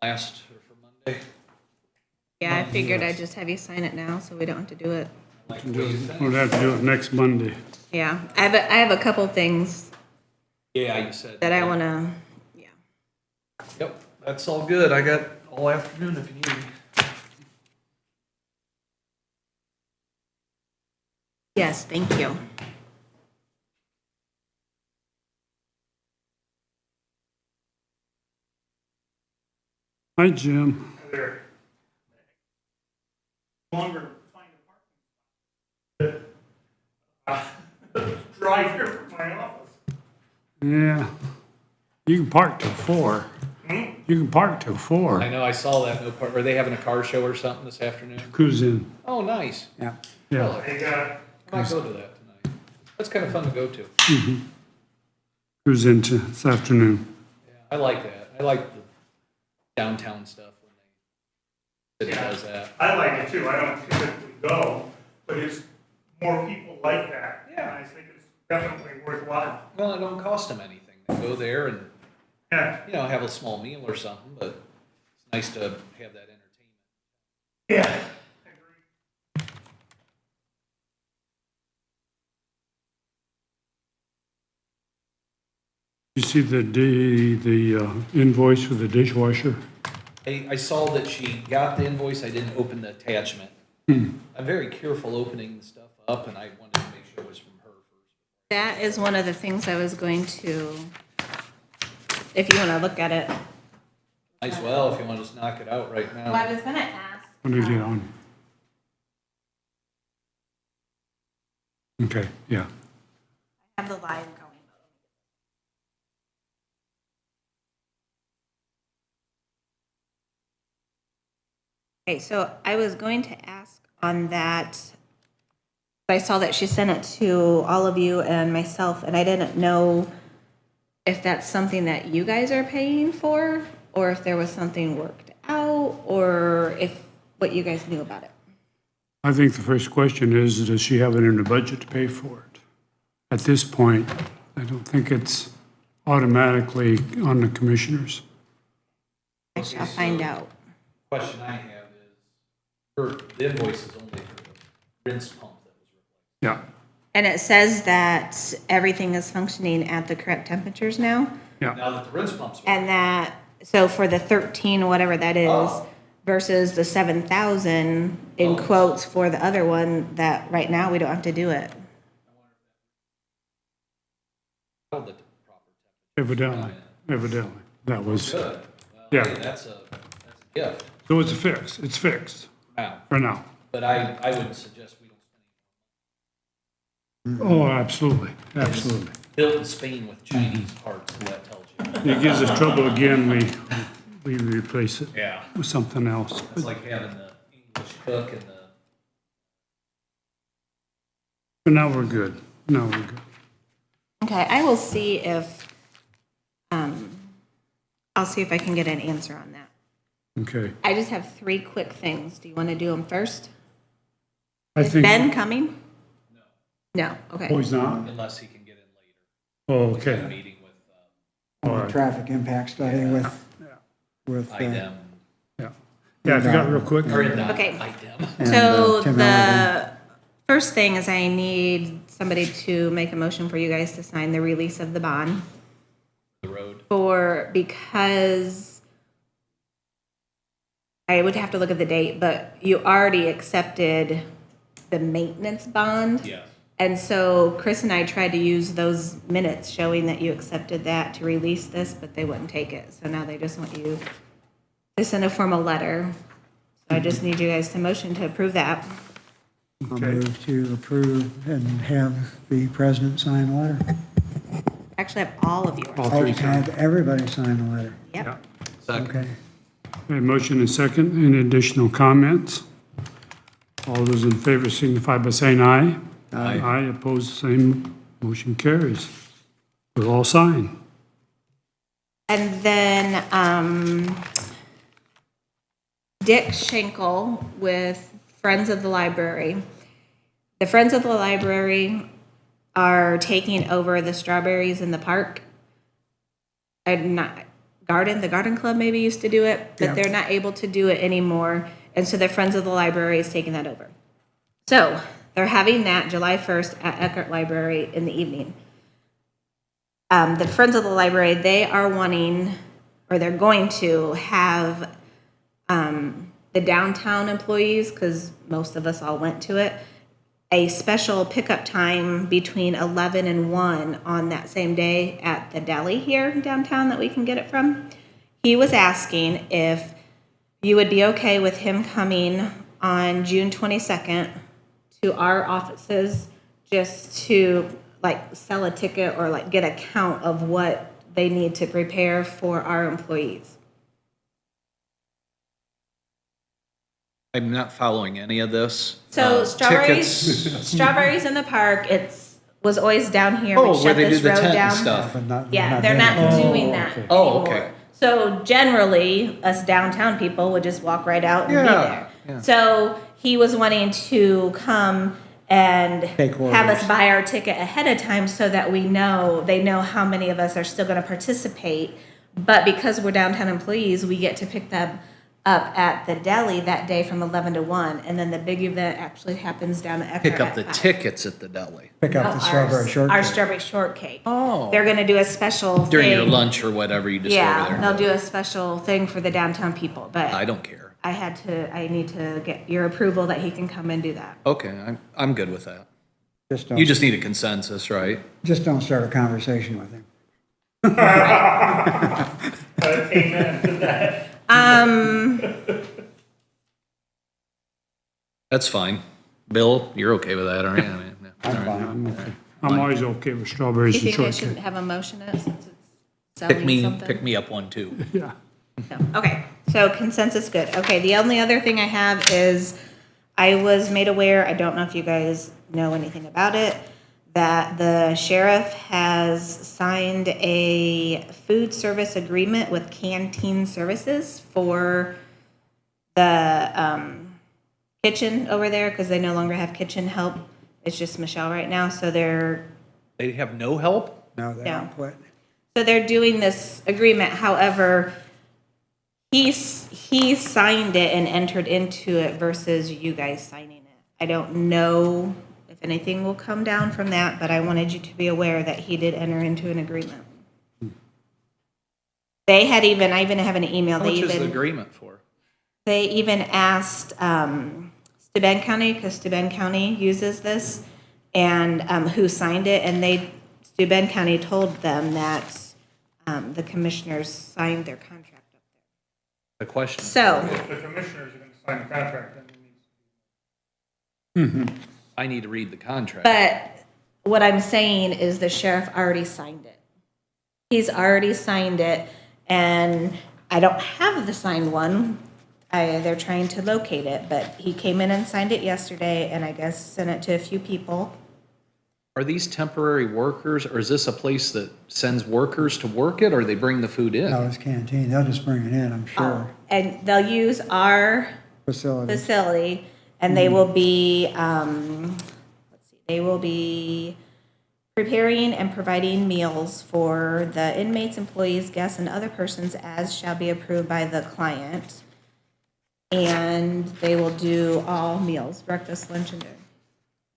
last or for Monday. Yeah, I figured I'd just have you sign it now so we don't have to do it. Like the way you think. We'll have to do it next Monday. Yeah, I have a couple things Yeah, you said. that I want to, yeah. Yep, that's all good. I got all afternoon if you need me. Yes, thank you. Hi, Jim. There. Longer find a parking spot. Drive here from my office. Yeah. You can park till 4. You can park till 4. I know, I saw that. No part. Are they having a car show or something this afternoon? Cruise in. Oh, nice. Yeah. Yeah. They got, I might go to that tonight. That's kind of fun to go to. Cruise in this afternoon. Yeah, I like that. I like the downtown stuff when they city does that. I like it too. I don't typically go, but it's more people like that. Yeah. And I think it's definitely worthwhile. Well, it don't cost them anything. They go there and, Yeah. you know, have a small meal or something, but it's nice to have that entertainment. Yeah. You see the invoice for the dishwasher? I saw that she got the invoice. I didn't open the attachment. I'm very careful opening stuff up, and I wanted to make sure it was from her first. That is one of the things I was going to, if you want to look at it. Might as well if you want to just knock it out right now. Well, I was going to ask. What did you get on? Okay, yeah. I have the line going. Okay, so I was going to ask on that. I saw that she sent it to all of you and myself, and I didn't know if that's something that you guys are paying for, or if there was something worked out, or if what you guys knew about it. I think the first question is, does she have it in her budget to pay for it? At this point, I don't think it's automatically on the commissioners. I shall find out. Question I have is, the invoice is only for the rinse pump that was replaced. Yeah, And it says that everything is functioning at the correct temperatures now, yeah. Now that the rinse pump's and that, so for the 13, whatever that is, Oh. versus the 7,000 in Oh. quotes for the other one, that right now we don't have to do it. held at the proper Evidently, that was, temperature. Good. Well, Yeah. hey, that's a gift. so it's a fix, it's fixed Now, for now. but I would suggest we don't spend Oh, absolutely, absolutely. built in Spain with Chinese parts, so that tells you. It gives us trouble again, we replace it Yeah. with something else. It's like having the English cook and the, But now we're good, now we're good. Okay, I will see if, I'll see if I can get an answer on that. Okay. I just have 3 quick things. Do you want to do them first? I Is think. Ben coming? No, okay. Oh, he's not? unless he can get in later. Oh, He's got a okay. meeting with All on the right. traffic impact study with IDEM, Yeah. Yeah, if you got real quick. or not Okay. IDEM. and, So Tim the Allen. first thing is I need somebody to make a motion for you guys to sign the release of the bond The road. because I would have to look at the date, but you already accepted the maintenance bond. Yes. And so Chris and I tried to use those minutes showing that you accepted that to release this, but they wouldn't take it. So now they just want you to send a formal letter. So I just need you guys to motion to approve that. I'll move to approve and have the president sign the letter. Actually, I have all of yours. All Oh, three signed. have everybody sign the letter. Yep. Yeah. Second. Okay. Okay, motion and second. Any additional comments? All those in favor signify by saying aye. Aye. Aye, opposed, same. Motion carries. We'll all sign. And then Dick Schenkel with Friends of the Library. The Friends of the Library are taking over the strawberries in the park. I'm not the garden club maybe used to do it, but Yeah. they're not able to do it anymore. And so the Friends of the Library is taking that over. So they're having that July 1st at Eckert Library in the evening. The Friends of the Library, they are wanting, or they're going to have the downtown employees, because most of us all went to it, a special pickup time between 11 and 1 on that same day at the deli here downtown that we can get it from. He was asking if you would be okay with him coming on June 22nd to our offices just to like sell a ticket or like get a count of what they need to prepare for our employees. I'm not following any of this. So Tickets. strawberries in the park, was always down here. Oh, We where shut they do this the road tent and down. stuff. But Yeah, they're doing not it. doing that okay. Oh, anymore. okay. So generally, us downtown people would just walk right out and be Yeah, there. yeah. So he was wanting to come and Take have us orders. buy our ticket ahead of time so that they know how many of us are still going to participate. But because we're downtown employees, we get to pick them up at the deli that day from 11 to 1. And then the big event actually happens down at Eckerd Pick up at the 5. tickets at the deli Pick up the strawberry Our shortcake. strawberry shortcake. Oh. They're going to do a special during your thing. lunch or whatever you just go Yeah, over there. they'll do a special thing for the downtown people, but I don't care. I need to get your approval that he can come and do that. Okay, I'm good with that. Just You just need a consensus, right? don't start a conversation with him. Amen to that. That's fine. Bill, you're okay with that, aren't you? I mean, yeah. I'm All right. fine. I'm always okay with Do strawberries you and think I should shortcake. have a motion it since it's selling something? Pick me up one too. Yeah. No. Okay, so consensus, good. Okay, the only other thing I have is I was made aware, I don't know if you guys know anything about it, that the sheriff has signed a food service agreement with Canteen Services for the kitchen over there, because they no longer have kitchen help. It's just Michelle right now, so they're They have no help? No, they Yeah. don't quit. So they're doing this agreement, however, he signed it and entered into it versus you guys signing it. I don't know if anything will come down from that, but I wanted you to be aware that he did enter into an agreement. I even have an email, How much is the agreement for? they even asked Steuben County, because Steuben County uses this, and who signed it, and Steuben County told them that the commissioners signed their contract up The question. there. So, If the commissioners are gonna sign the contract, then it needs. I need to read the contract. but what I'm saying is the sheriff already signed it. He's already signed it, and I don't have the signed one. They're trying to locate it, but he came in and signed it yesterday, and I guess sent it to a few people. Are these temporary workers, or is this a place that sends workers to work it, or they bring the food in? No, it's canteen. They'll just bring it in, I'm sure. And they'll use our Facility. facility, and they will be, they will be preparing and providing meals for the inmates, employees, guests, and other persons as shall be approved by the client. And they will do all meals, breakfast, lunch, and dinner.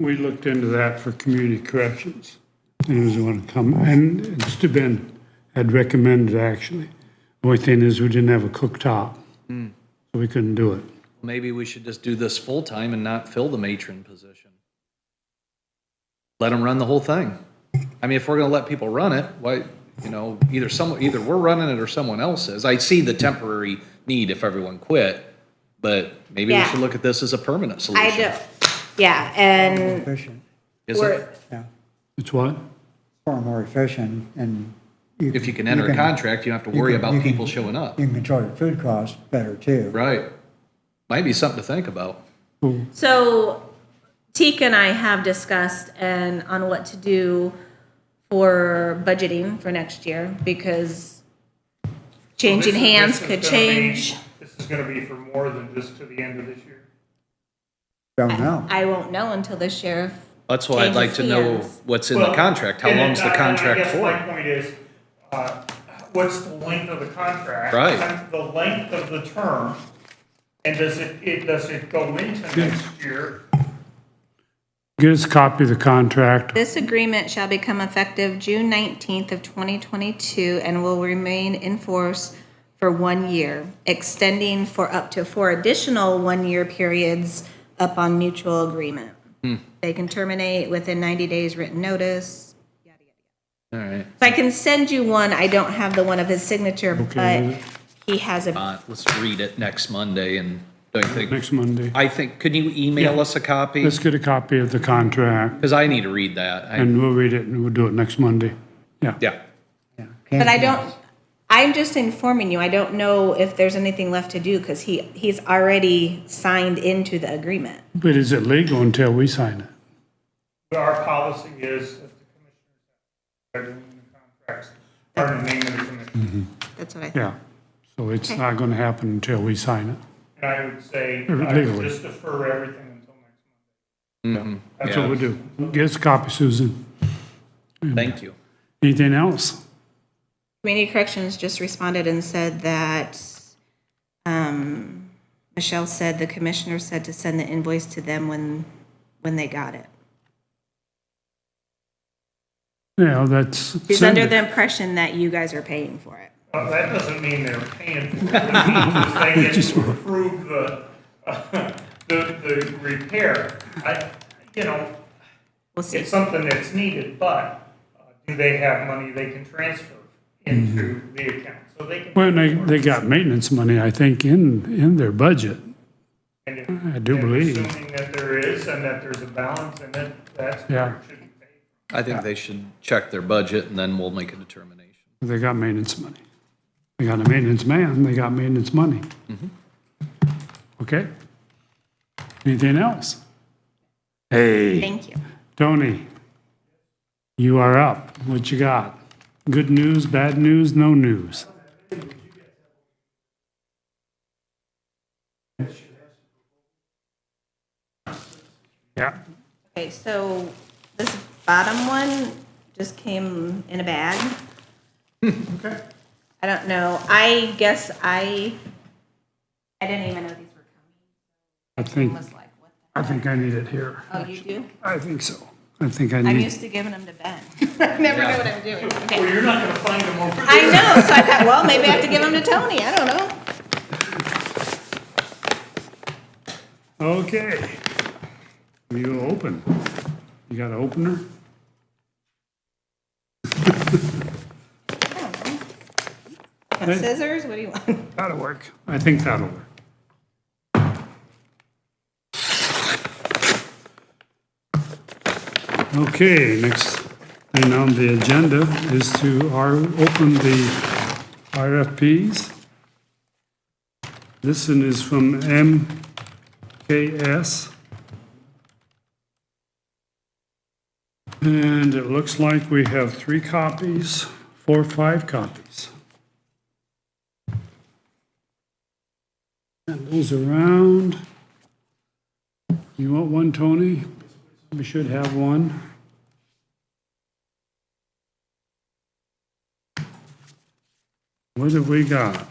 We looked into that for community corrections. And he was going to come, and Steuben had recommended actually. The only thing is we didn't have a cooktop, so we couldn't do it. Maybe we should just do this full-time and not fill the matron position. Let them run the whole thing. I mean, if we're gonna let people run it, why, either we're running it or someone else is. I see the temporary need if everyone quit, but maybe we Yeah. should look at this as a permanent I solution. do, yeah, and Efficient, Is we're, it? yeah. It's what? Far more efficient, and If you can enter a contract, you don't have to worry about people showing up. You can control your food costs better too. Right. Might be something to think about. so Teak and I have discussed on what to do for budgeting for next year, because changing hands could change. This is gonna be for more than just to the end of this year. Don't know. I won't know until the sheriff. That's why I'd like to know changes hands. what's in the contract. How And long's the I contract guess my for? point is, what's the length of the contract? Right. And the length of the term, and does it go into next year? Get us a copy of the contract. This agreement shall become effective June 19th of 2022 and will remain in force for 1 year, extending for up to 4 additional 1-year periods upon mutual agreement. They can terminate within 90 days written notice. Yada, yada, yada. All right. So I can send you one. I don't have the one of his signature, Okay. but he has a, Let's read it next Monday and don't you think? Next Monday. I think, could you email us a copy? Let's get a copy of the contract, Because I need to read that. and we'll read it, and we'll do it next Monday. Yeah. Yeah. but I don't, I'm just informing you. I don't know if there's anything left to do because he's already signed into the agreement. But is it legal until we sign it? Our policy is if the commissioners are doing the contracts, are in the name of the commission. That's what I thought. Yeah. So it's not gonna happen until we sign it. And I would say, I Legally. would just defer everything until next Monday. That's what we'll do. Get us a copy, Susan. Thank you. Anything else? Community Corrections just responded and said that, Michelle said the commissioner said to send the invoice to them when they got it. Yeah, that's. She's under the impression that you guys are paying for it. Well, that doesn't mean they're paying for it. It means they get to approve the repair. We'll see. It's something that's needed, but do they have money they can transfer into the account? So they can. Well, they got maintenance money, I think, in their budget. And if- I do believe. Assuming that there is and that there's a balance in it, that's Yeah. where it should be paid. I think they should check their budget and then we'll make a determination. They got maintenance money. They got a maintenance man, they got maintenance money. Okay? Anything else? Hey, Thank you. Tony, you are up. What you got? Good news, bad news, no news? Yeah, Okay, so this bottom one just came in a bag. Okay. I don't know. I guess I didn't even know these were coming. I think, Was like, what I think I need it here. the, oh, you do? I think so. I think I I'm need, used to giving them to Ben. I never know what I'm doing. Well, Okay. you're not gonna find them over there. I know, so I thought, well, maybe I have to give them to Tony. I don't know. okay. You open. You got an opener? Want scissors? What do you want? That'll work. I think that'll work. Okay, next thing on the agenda is to open the RFPs. This one is from MKS. And it looks like we have 3 copies, 4 or 5 copies. And those around. You want one, Tony? We should have one. What have we got?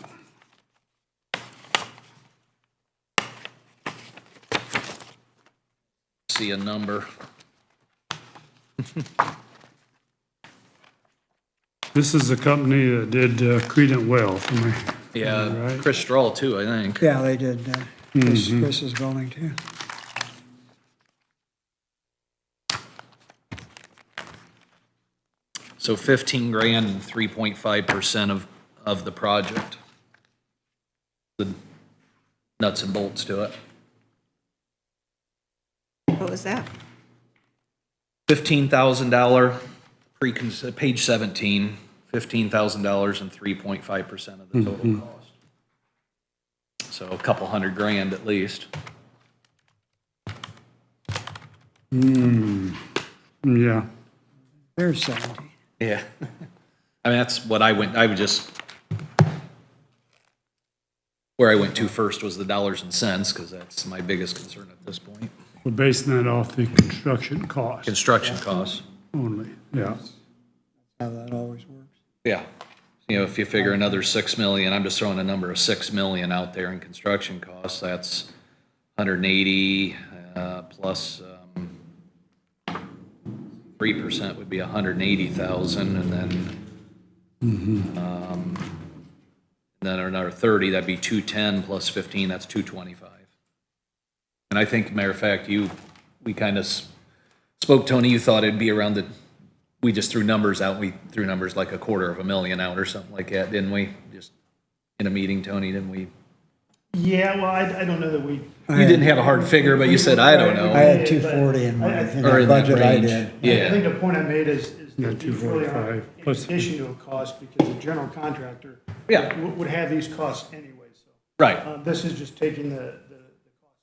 See a number. This is the company that did Credent Well for me. Yeah, Right. Chris Stroll too, I think. Yeah, they did, Chris's building too. So 15 grand and 3.5% of the project. The nuts and bolts to it. What was that? $15,000 page 17, $15,000 and 3.5% of the total cost. So a couple $100,000 at least. Yeah. There's 17. Yeah. I mean, that's what I would just, where I went to first was the dollars and cents, because that's my biggest concern at this point. We're basing that off the construction cost Construction costs. only, yeah. How that always works. Yeah. you know, if you figure another 6 million, I'm just throwing a number of 6 million out there in construction costs, that's 180, plus, 3% would be 180,000, and then another 30, that'd be 210 plus 15, that's 225. And I think, matter of fact, we kind of spoke, Tony, you thought it'd be around we just threw numbers out, we threw numbers like $250,000 out or something like that, didn't we? Just in a meeting, Tony, didn't we? Yeah, well, I don't know that we. You didn't have a hard figure, but you said, I don't know. I had 240 in my, in Or the in that budget I range. did. I Yeah, think the point I made is Yeah, that these really are 245 in plus- addition to a cost, because the general contractor Yeah. would have these costs anyway, so. right, This is just taking the cost,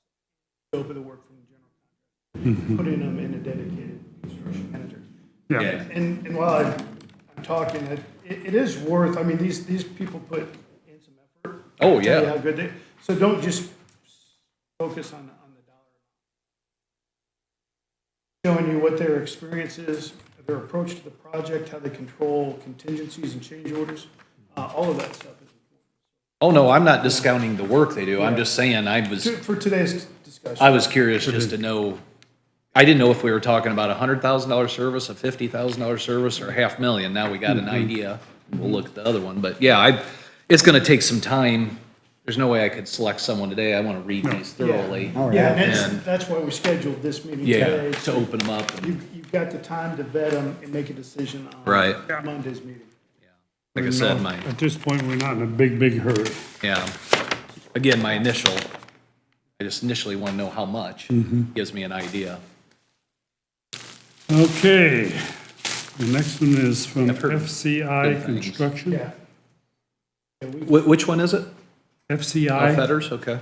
scope of the work from the general contractor, putting them in a dedicated construction manager. Yeah, yeah, And while I'm talking, it is worth, I mean, these people put in some effort. Oh, I'll tell you yeah. how good they, so don't just focus on the dollar. Showing you what their experience is, their approach to the project, how they control contingencies and change orders, all of that stuff is oh, no, I'm not discounting the work they do, I'm just saying, important. For today's discussion. I was curious just to know, I didn't know if we were talking about $100,000 service, a $50,000 service, or $500,000. Now we got an idea. We'll look at the other one, but yeah, it's gonna take some time. There's no way I could select someone today. I wanna read these thoroughly. Oh, Yeah, yeah. and that's why we scheduled this meeting Yeah, today. to open them up. and- You've got the time to vet them and make a decision on Right. Monday's meeting. Like I said, at this point, we're not in a big hurry. yeah, again, I just initially wanna know how much. Gives me an idea. Okay, the next one is from I've heard FCI good things. Construction. Yeah. Which one is it? Oh, FCI, Fetters, okay.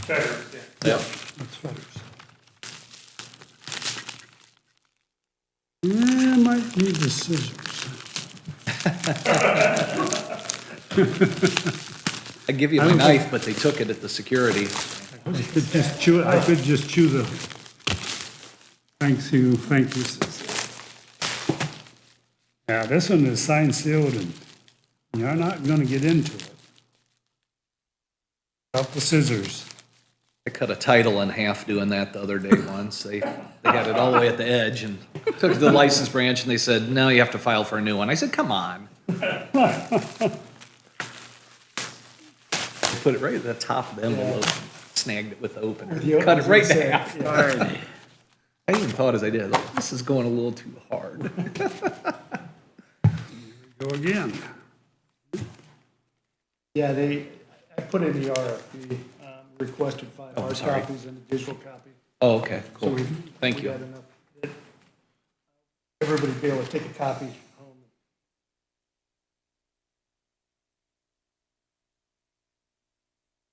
Better, yeah. Yep. that's Fetters. Yeah, might need the scissors. I give you my knife, but they took it at the security. I could just chew it, I could just chew the thank you scissors. Now, this one is signed, sealed, and you're not gonna get into it. Out the scissors. I cut a title in half doing that the other day once. They had it all the way at the edge and took it to the license branch and they said, no, you have to file for a new one. I said, come on. They put it right at the top of the envelope, snagged it with the opener, the cut it opener, right in say, half. I even thought as I did, like, this is going a little too hard. Go again. Yeah, I put in the RFP, requested 5 hard sorry. copies and a digital copy. Oh, okay, So cool. we Thank we you. got enough that everybody be able to take a copy home.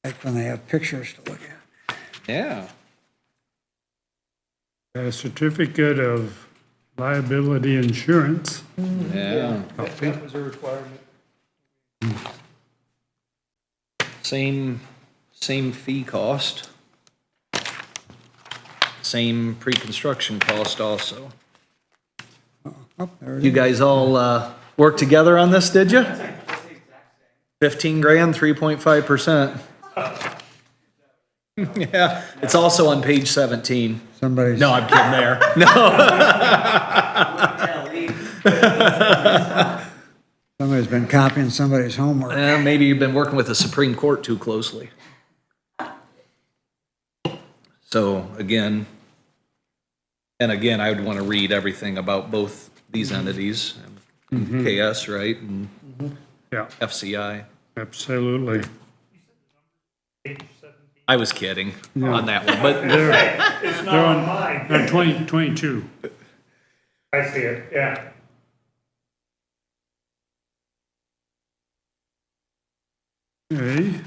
Like when they have pictures to look at. Yeah. A certificate of liability insurance. Yeah. That was a requirement. Same fee cost. Same pre-construction cost also. Oh, there it You is. guys all work together on this, did you? 15 grand, 3.5%. Yeah, it's also on page 17. Somebody's. No, I'm kidding there. No. Somebody's been copying somebody's homework. Maybe you've been working with the Supreme Court too closely. So again, I would want to read everything about both these entities, KS, right, and Yeah, FCI. absolutely. I was kidding on that one, but It's not on mine. 2022. I see it, yeah. Okay.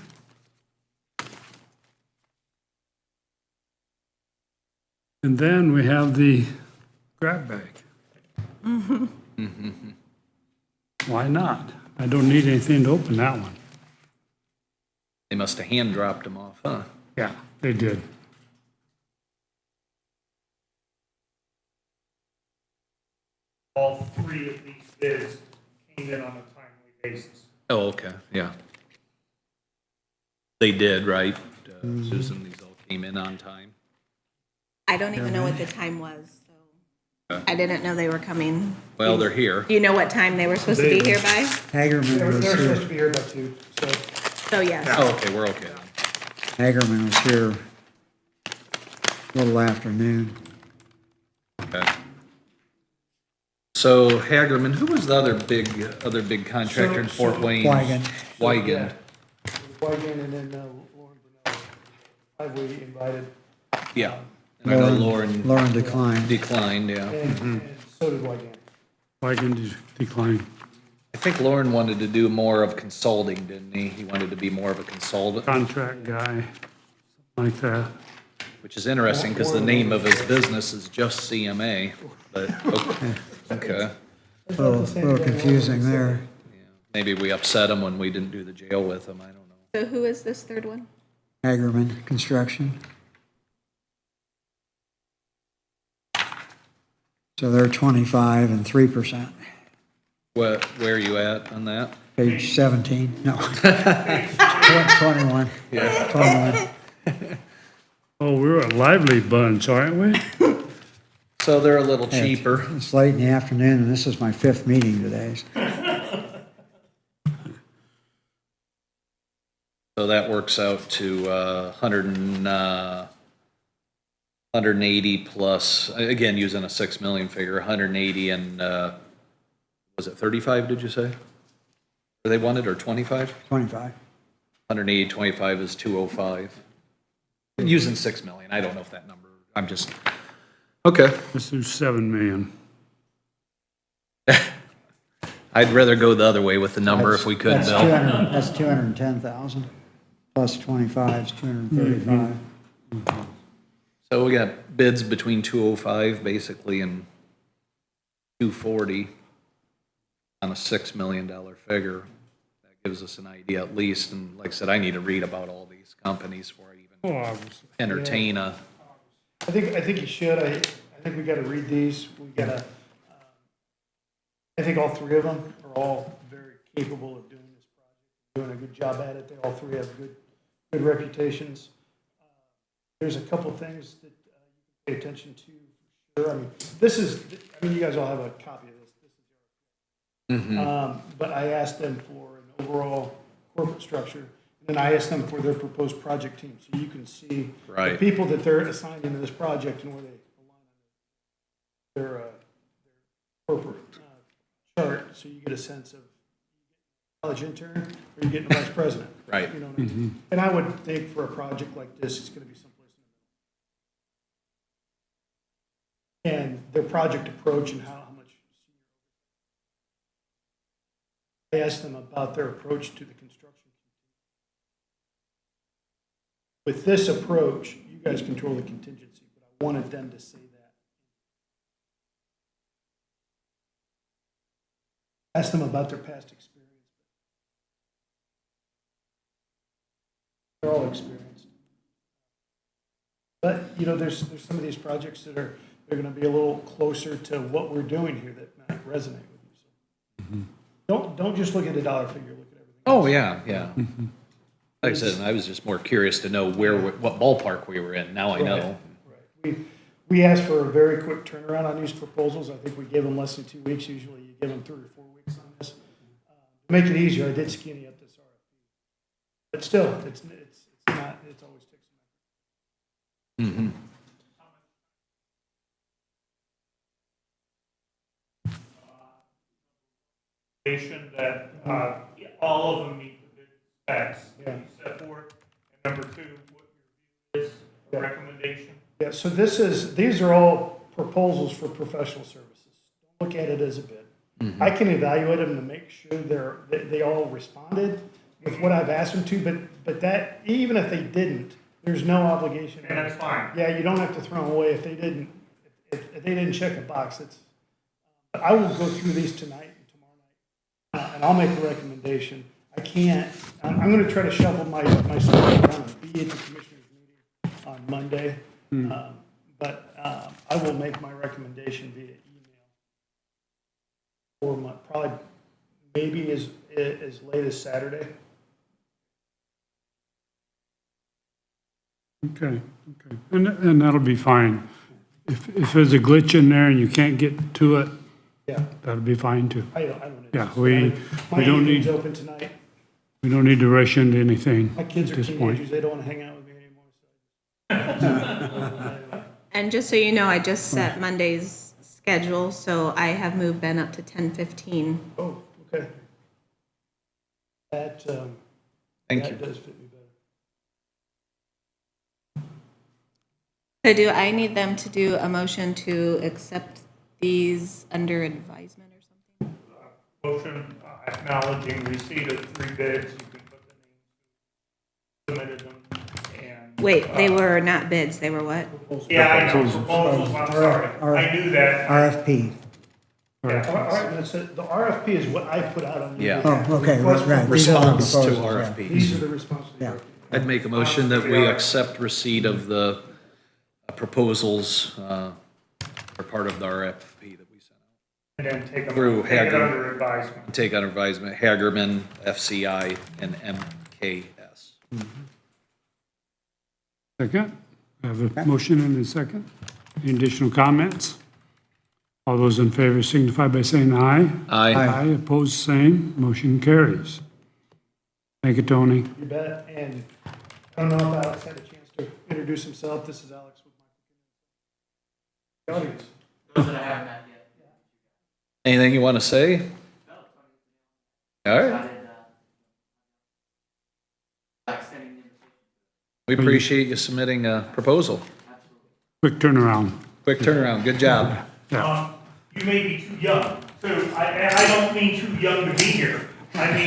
And then we have the grab bag. Why not? I don't need anything to open that one. they must have hand dropped them off, huh? Yeah, they did. All 3 of these bids came in on a timely basis. Oh, okay, yeah. They did, right? Susan, these all came in on time. I don't even know what the time was, so I didn't know they were coming. Well, they're here. Do you know what time they were supposed to be here by? Hagerman They're was supposed here, to be here by 2, so. So yes. Oh, okay, we're okay. Hagerman was here a little afternoon. Okay. So Hagerman, who was the other big contractor in Fort Wayne? Wygant. Wygant. Wygant and then Lauren Brunel. I've invited, Yeah. And I know Lauren Lauren declined. declined, yeah. and so did Wygant. Wygant declined. I think Lauren wanted to do more of consulting, didn't he? He wanted to be more of a consultant, Contract guy, something like that. which is interesting because the name of his business is just CMA, but, okay. A little confusing there. Yeah. Maybe we upset him when we didn't do the jail with him, I don't know. So who is this third one? Hagerman Construction. So they're 25 and 3%. Where are you at on that? Page 17, no. 21. Yeah. 21. Oh, we're a lively bunch, aren't we? So they're a little cheaper. It's late in the afternoon, and this is my 5th meeting today. So that works out to 180 plus, again, using a 6 million figure, 180 and, was it 35, did you say? Or they wanted, or 25? 25. 180, 25 is 205. Using 6 million, I don't know if that number, I'm just, okay. Let's do 7 million. I'd rather go the other way with the number if we could, That's Bill. 200 That's 210,000, plus 25 is 235. So we got bids between 205 basically and 240 on a $6 million figure. That gives us an idea at least, and like I said, I need to read about all these companies before I even Oh, obviously. entertain a, I think you should. I think we gotta read these. We gotta, I think all 3 of them are all very capable of doing this project, doing a good job at it. They all 3 have good reputations. There's a couple things that you can pay attention to for sure. I mean, you guys all have a copy of this. But I asked them for an overall corporate structure, and then I asked them for their proposed project team, so you can see the Right. people that they're assigned into this project and where they align on their corporate chart, so you get a sense of college intern or you getting a vice president. Right. You know what I mean? And I would think for a project like this, it's gonna be someplace in the middle. And their project approach and how much. I asked them about their approach to the construction. With this approach, you guys control the contingency, but I wanted them to say that. Ask them about their past experience. They're all experienced. But, you know, there's some of these projects that they're gonna be a little closer to what we're doing here that might resonate with you. So Don't just look at the dollar figure, look at everything. oh, yeah, yeah. Like I said, I was just more curious to know what ballpark we were in. Now I know. Right. We asked for a very quick turnaround on these proposals. I think we gave them less than 2 weeks. Usually you give them 3 or 4 weeks on this. To make it easier, I did skinny up this RFP. But still, it's not, it's always takes some effort. Mm-hmm. That all of them meet the bid specs that you set forth. And number 2, what your view is, a recommendation. Yeah, so these are all proposals for professional services. Don't look at it as a bid. I can evaluate them to make sure they all responded with what I've asked them to, but that, even if they didn't, there's no obligation. And that's fine. Yeah, you don't have to throw them away if they didn't check a box. But I will go through these tonight and tomorrow night, and I'll make a recommendation. I'm gonna try to shuffle my stuff around and be at the commissioners meeting on Monday. But I will make my recommendation via email or probably maybe as late as Saturday. Okay, okay. And that'll be fine. If there's a glitch in there and you can't get to it, Yeah, that'll be fine too. I don't. Yeah, we don't evening's need, open tonight. we don't need to rush into anything My kids at are this point. teenagers, they don't want to hang out with me anymore. And just so you know, I just set Monday's schedule, so I have moved Ben up to 10:15. Oh, okay. That, Thank that you. does fit me better. So do I need them to do a motion to accept these under advisement or something? Motion acknowledging receipt of 3 bids. You can put the names, submitted them, and. Wait, they were not bids, they were what? Yeah, I know, proposals, I'm sorry. I knew that. RFP. All right, that's it. The RFP is what I put out on. your Yeah. behalf. Oh, okay, Request for right. These are the Response to proposals, yeah. RFPs. These are the responses. Yeah. I'd make a motion that we accept receipt of the proposals for part of the RFP that we sent out. And then take Through them, take it Hager. under advisement. Take under advisement Hagerman, FCI, and MKS. Second, I have a motion and a second. Any additional comments? All those in favor signify by saying aye. Aye. Aye, opposed, same. Motion carries. Thank you, Tony. You bet. And I don't know if Alex had a chance to introduce himself. This is Alex with my audience. Anything you want to say? All right. We appreciate you submitting a proposal. Quick turnaround. Quick turnaround, good job. You may be too young, too. And I don't mean too young to be here. I mean,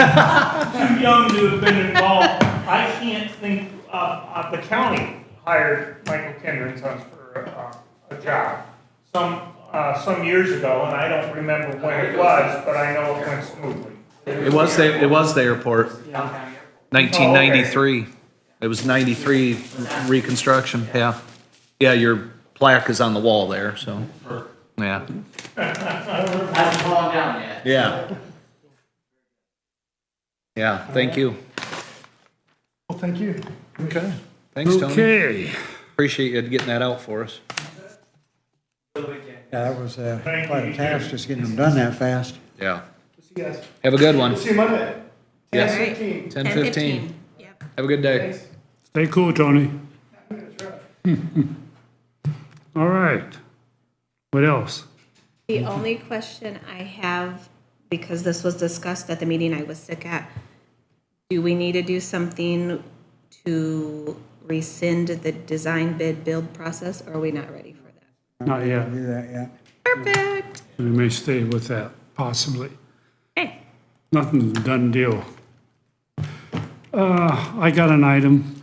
too young to have been involved. I can't think, the county hired Michael Kendrick and Sons for a job some years ago, and I don't remember when it was, but I know it went smoothly. It was the airport. 1993. It was 93 reconstruction, yeah. Yeah, your plaque is on the wall there, so, yeah. Hasn't fallen down yet. Yeah. Yeah, thank you. Well, thank you. Okay. Thanks, Tony. Okay. Appreciate you getting that out for us. Yeah, that was Thank quite you. a task, just getting them done that fast. Yeah. See you guys. Have a good one. See you Monday. Yes. 10:15. 10:15. Yep. Have a good day. Thanks. Stay cool, Tony. I'm gonna try. All right. What else? The only question I have, because this was discussed at the meeting I was sick at, do we need to do something to rescind the design bid build process, or are we not ready for that? Not yet. Do that yet. Perfect. We may stay with that, possibly. Okay. Nothing's a done deal. I got an item.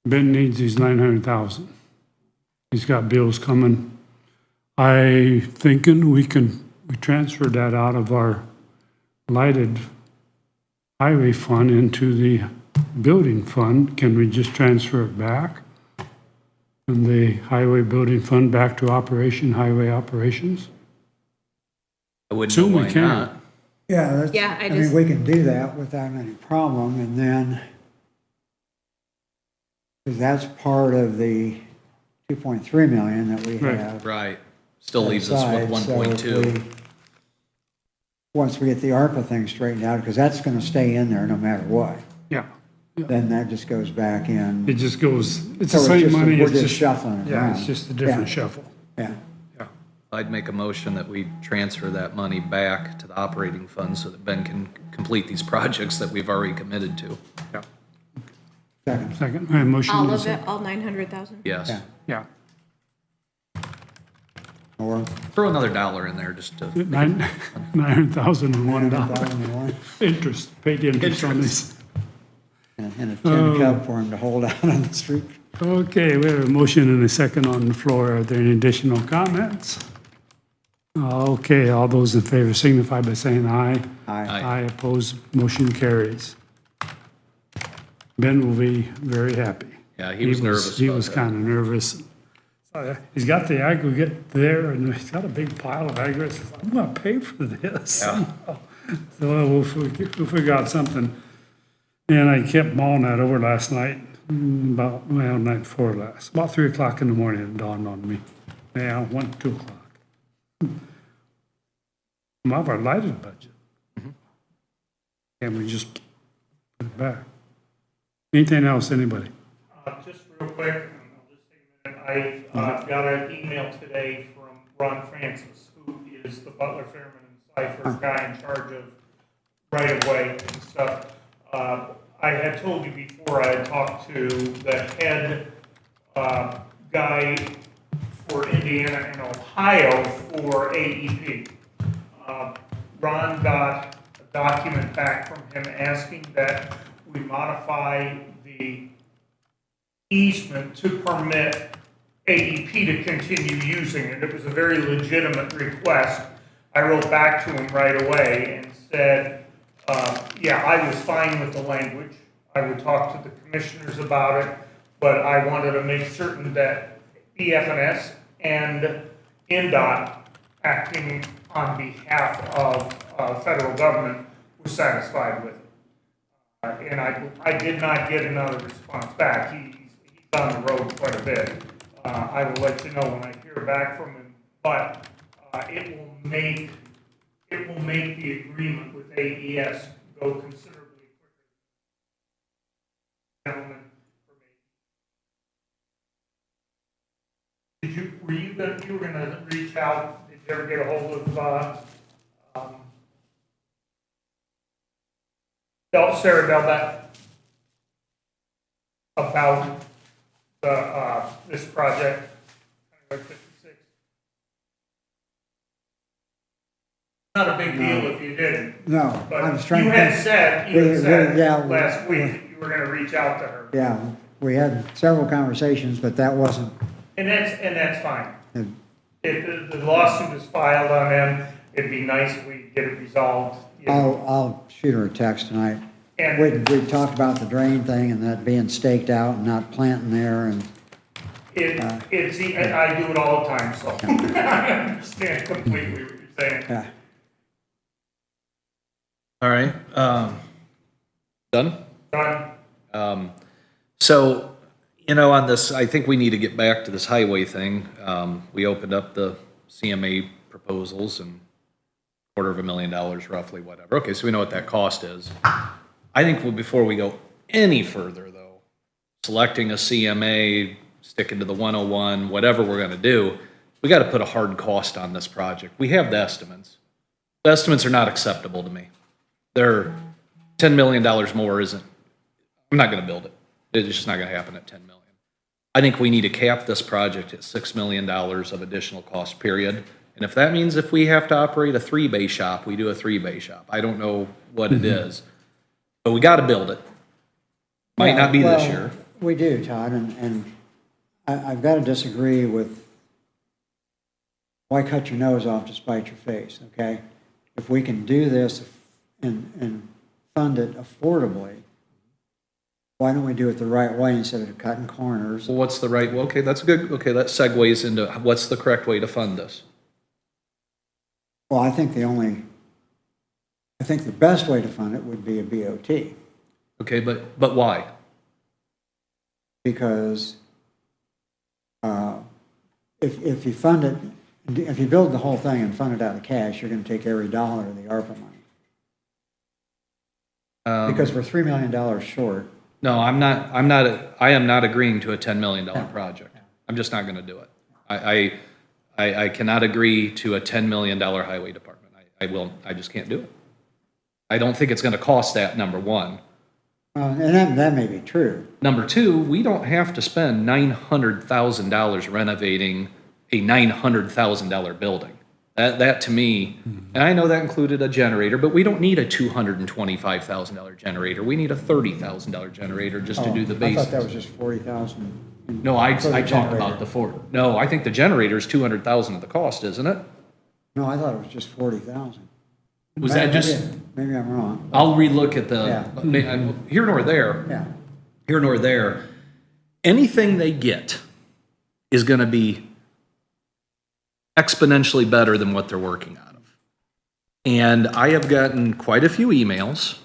Ben needs his 900,000. He's got bills coming. I thinking we transfer that out of our lighted highway fund into the building fund. Can we just transfer it back? And the highway building fund back to highway operations? I wouldn't know Assume we why can. not. Yeah, that's, Yeah, I I mean, just- we can do that without any problem, and then, because that's part of the 2.3 million that we Right. have. Right. Still leaves us aside, with so if 1.2. we- Once we get the ARPA thing straightened out, because that's gonna stay in there no matter what, Yeah. then that just goes back in. It just goes, it's So the it's same just- money. we're it's just shuffling it Yeah, it's around. just a different Yeah. shuffle. Yeah, Yeah. I'd make a motion that we transfer that money back to the operating fund so that Ben can complete these projects that we've already committed to. Yeah. second, Second, all right, motion. All is- of it, all 900,000? Yes. Yeah. Yeah. or Throw another dollar in there just to, $900,001 $100,001, interest, paid interest on these. and a tin cup for him to hold out on the street. Okay, we have a motion and a second on the floor. Are there any additional comments? Okay, all those in favor signify by saying aye. Aye. Aye, opposed, motion carries. Ben will be very happy. yeah, he was nervous He about was that. kind of nervous. He's got the aggregate there, and he's got a big pile of aggregates. I'm gonna pay for this. Yeah. So we'll figure out something. And I kept mulling that over last night, night before last, about 3 o'clock in the morning, it dawned on me. Yeah, 1, 2 o'clock. I'm off our lighted budget. And we just put it back. Anything else, anybody? Just real quick, and I'll just take a minute. I got an email today from Ron Francis, who is the Butler, Fairman, and Cypher guy in charge of right-of-way and stuff. I had told you before, I had talked to the head guy for Indiana and Ohio for AEP. Ron got a document back from him asking that we modify the easement to permit AEP to continue using it. It was a very legitimate request. I wrote back to him right away and said, yeah, I was fine with the language. I would talk to the commissioners about it, but I wanted to make certain that EF&S and NDOT, acting on behalf of federal government, was satisfied with it. And I did not get another response back. He's on the road quite a bit. I will let you know when I hear back from him, but it will make the agreement with AES go considerably quicker. Gentlemen, for me. You were gonna reach out, did you ever get a hold of Sarah Delbeck about this project? Not a big deal if you didn't. No, But I was trying you to had think. said, Yeah, last week, you were gonna reach out to her. Yeah, we had several conversations, but that wasn't, And that's fine. and If the lawsuit is filed on them, it'd be nice if we get it resolved, you know. I'll shoot her a text tonight. And We talked about the drain thing and that being staked out and not planting there and, I do it all the time, so I understand completely what you're saying. yeah. All right, done? Done. So, you know, on this, I think we need to get back to this highway thing. We opened up the CMA proposals and $250,000 roughly, whatever. Okay, so we know what that cost is. I think before we go any further though, selecting a CMA, sticking to the 101, whatever we're gonna do, we gotta put a hard cost on this project. We have the estimates. The estimates are not acceptable to me. They're $10 million more isn't, I'm not gonna build it. It's just not gonna happen at 10 million. I think we need to cap this project at $6 million of additional cost, period. And if that means if we have to operate a 3-bay shop, we do a 3-bay shop. I don't know what it is, but we gotta build it. Might not be this Well, year. We do, Todd, and I've got to disagree with why cut your nose off to spite your face, okay? If we can do this and fund it affordably, why don't we do it the right way instead of cutting corners? Well, what's the right, well, okay, that's good, okay, that segues into what's the correct way to fund this? Well, I think the best way to fund it would be a BOT, Okay, but why? because if you fund it, if you build the whole thing and fund it out of cash, you're going to take every dollar of the ARPA money. Because we're $3 million short. No, I am not agreeing to a $10 million project. I'm just not gonna do it. I cannot agree to a $10 million highway department. I just can't do it. I don't think it's gonna cost that, number one. And that may be true. Number two, we don't have to spend $900,000 renovating a $900,000 building. That to me, and I know that included a generator, but we don't need a $225,000 generator. We need a $30,000 generator just to do the I thought that basics. was just 40,000. No, I for the talked about generator. the Ford. No, I think the generator is 200,000 of the cost, isn't it? No, I thought it was just 40,000. Was that just, Maybe I'm wrong. I'll relook at the, Yeah. here nor there. Yeah. Here nor there. Anything they get is gonna be exponentially better than what they're working out of. And I have gotten quite a few emails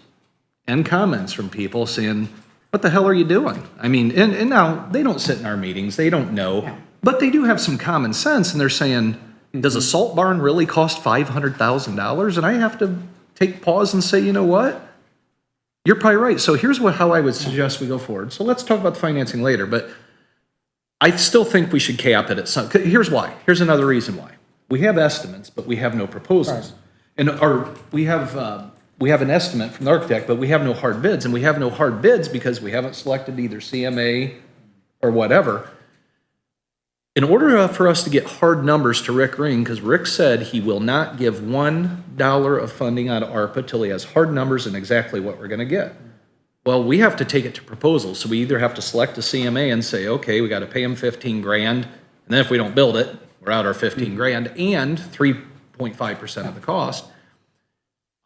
and comments from people saying, what the hell are you doing? I mean, and now they don't sit in our meetings, they don't know, but they do have some common sense, and they're saying, does a salt barn really cost $500,000? And I have to take pause and say, you know what? You're probably right. So here's how I would suggest we go forward. So let's talk about the financing later, but I still think we should cap it at some, here's why. Here's another reason why. We have estimates, but we have no proposals. And we have an estimate from the architect, but we have no hard bids, and we have no hard bids because we haven't selected either CMA or whatever. In order for us to get hard numbers to Rick Ring, because Rick said he will not give $1 of funding out of ARPA till he has hard numbers and exactly what we're gonna get. Well, we have to take it to proposals, so we either have to select a CMA and say, okay, we gotta pay him 15 grand, and then if we don't build it, we're out our 15 grand and 3.5% of the cost.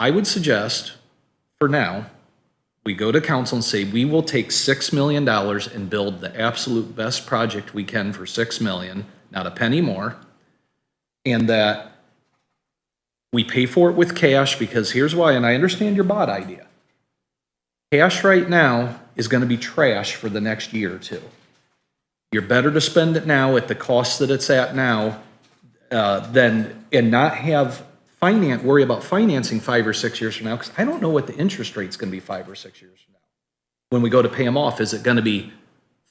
I would suggest, for now, we go to council and say, we will take $6 million and build the absolute best project we can for $6 million, not a penny more. And that we pay for it with cash, because here's why, and I understand your bot idea. Cash right now is gonna be trash for the next year or two. You're better to spend it now at the cost that it's at now, and not have worry about financing 5 or 6 years from now, because I don't know what the interest rate's gonna be 5 or 6 years from now. When we go to pay them off, is it gonna be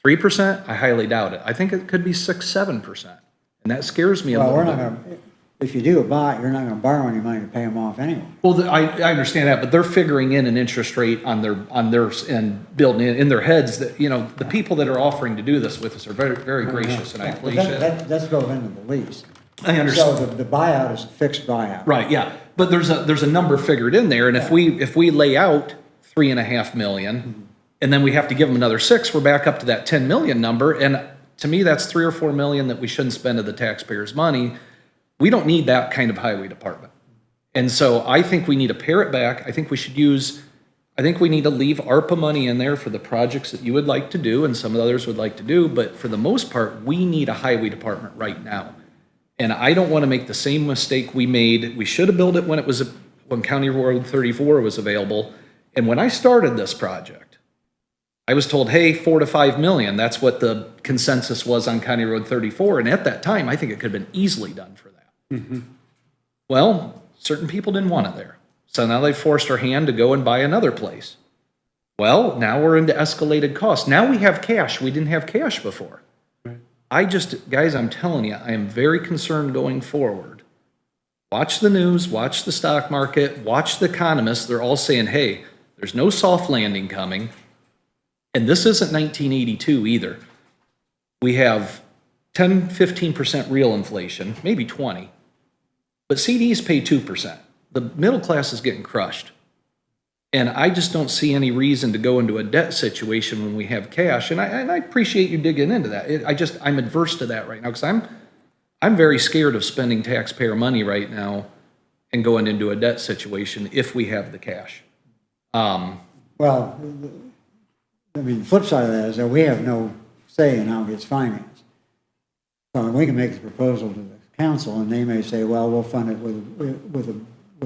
3%? I highly doubt it. I think it could be 6-7%. And that scares me a Well, little we're bit. not gonna, if you do a bot, you're not gonna borrow any money to pay them off anyway. Well, I understand that, but they're figuring in an interest rate on theirs and building in their heads that, you know, the people that are offering to do this with us are very, very gracious, and I But appreciate it. That's built into the lease. I understand. So the buyout is a fixed buyout. Right, yeah, but there's a number figured in there, and if we lay out 3.5 million, and then we have to give them another 6, we're back up to that 10 million number, and to me, that's 3 or 4 million that we shouldn't spend of the taxpayers' money. We don't need that kind of highway department. And so I think we need to pare it back. I think we need to leave ARPA money in there for the projects that you would like to do and some others would like to do, but for the most part, we need a highway department right now. And I don't want to make the same mistake we made. We should have built it when County Road 34 was available. And when I started this project, I was told, hey, 4 to 5 million. That's what the consensus was on County Road 34. And at that time, I think it could have been easily done for that. Well, certain people didn't want it there. So now they forced our hand to go and buy another place. Well, now we're into escalated costs. Now we have cash. We didn't have cash before. Guys, I'm telling you, I am very concerned going forward. Watch the news, watch the stock market, watch the economists. They're all saying, hey, there's no soft landing coming. And this isn't 1982 either. We have 10, 15% real inflation, maybe 20. But CDs pay 2%. The middle class is getting crushed. And I just don't see any reason to go into a debt situation when we have cash. And I appreciate you digging into that. I'm adverse to that right now, because I'm very scared of spending taxpayer money right now and going into a debt situation if we have the cash. Well, I mean, the flip side of that is that we have no say in how it gets financed. So we can make the proposal to the council, and they may say, well, we'll fund it with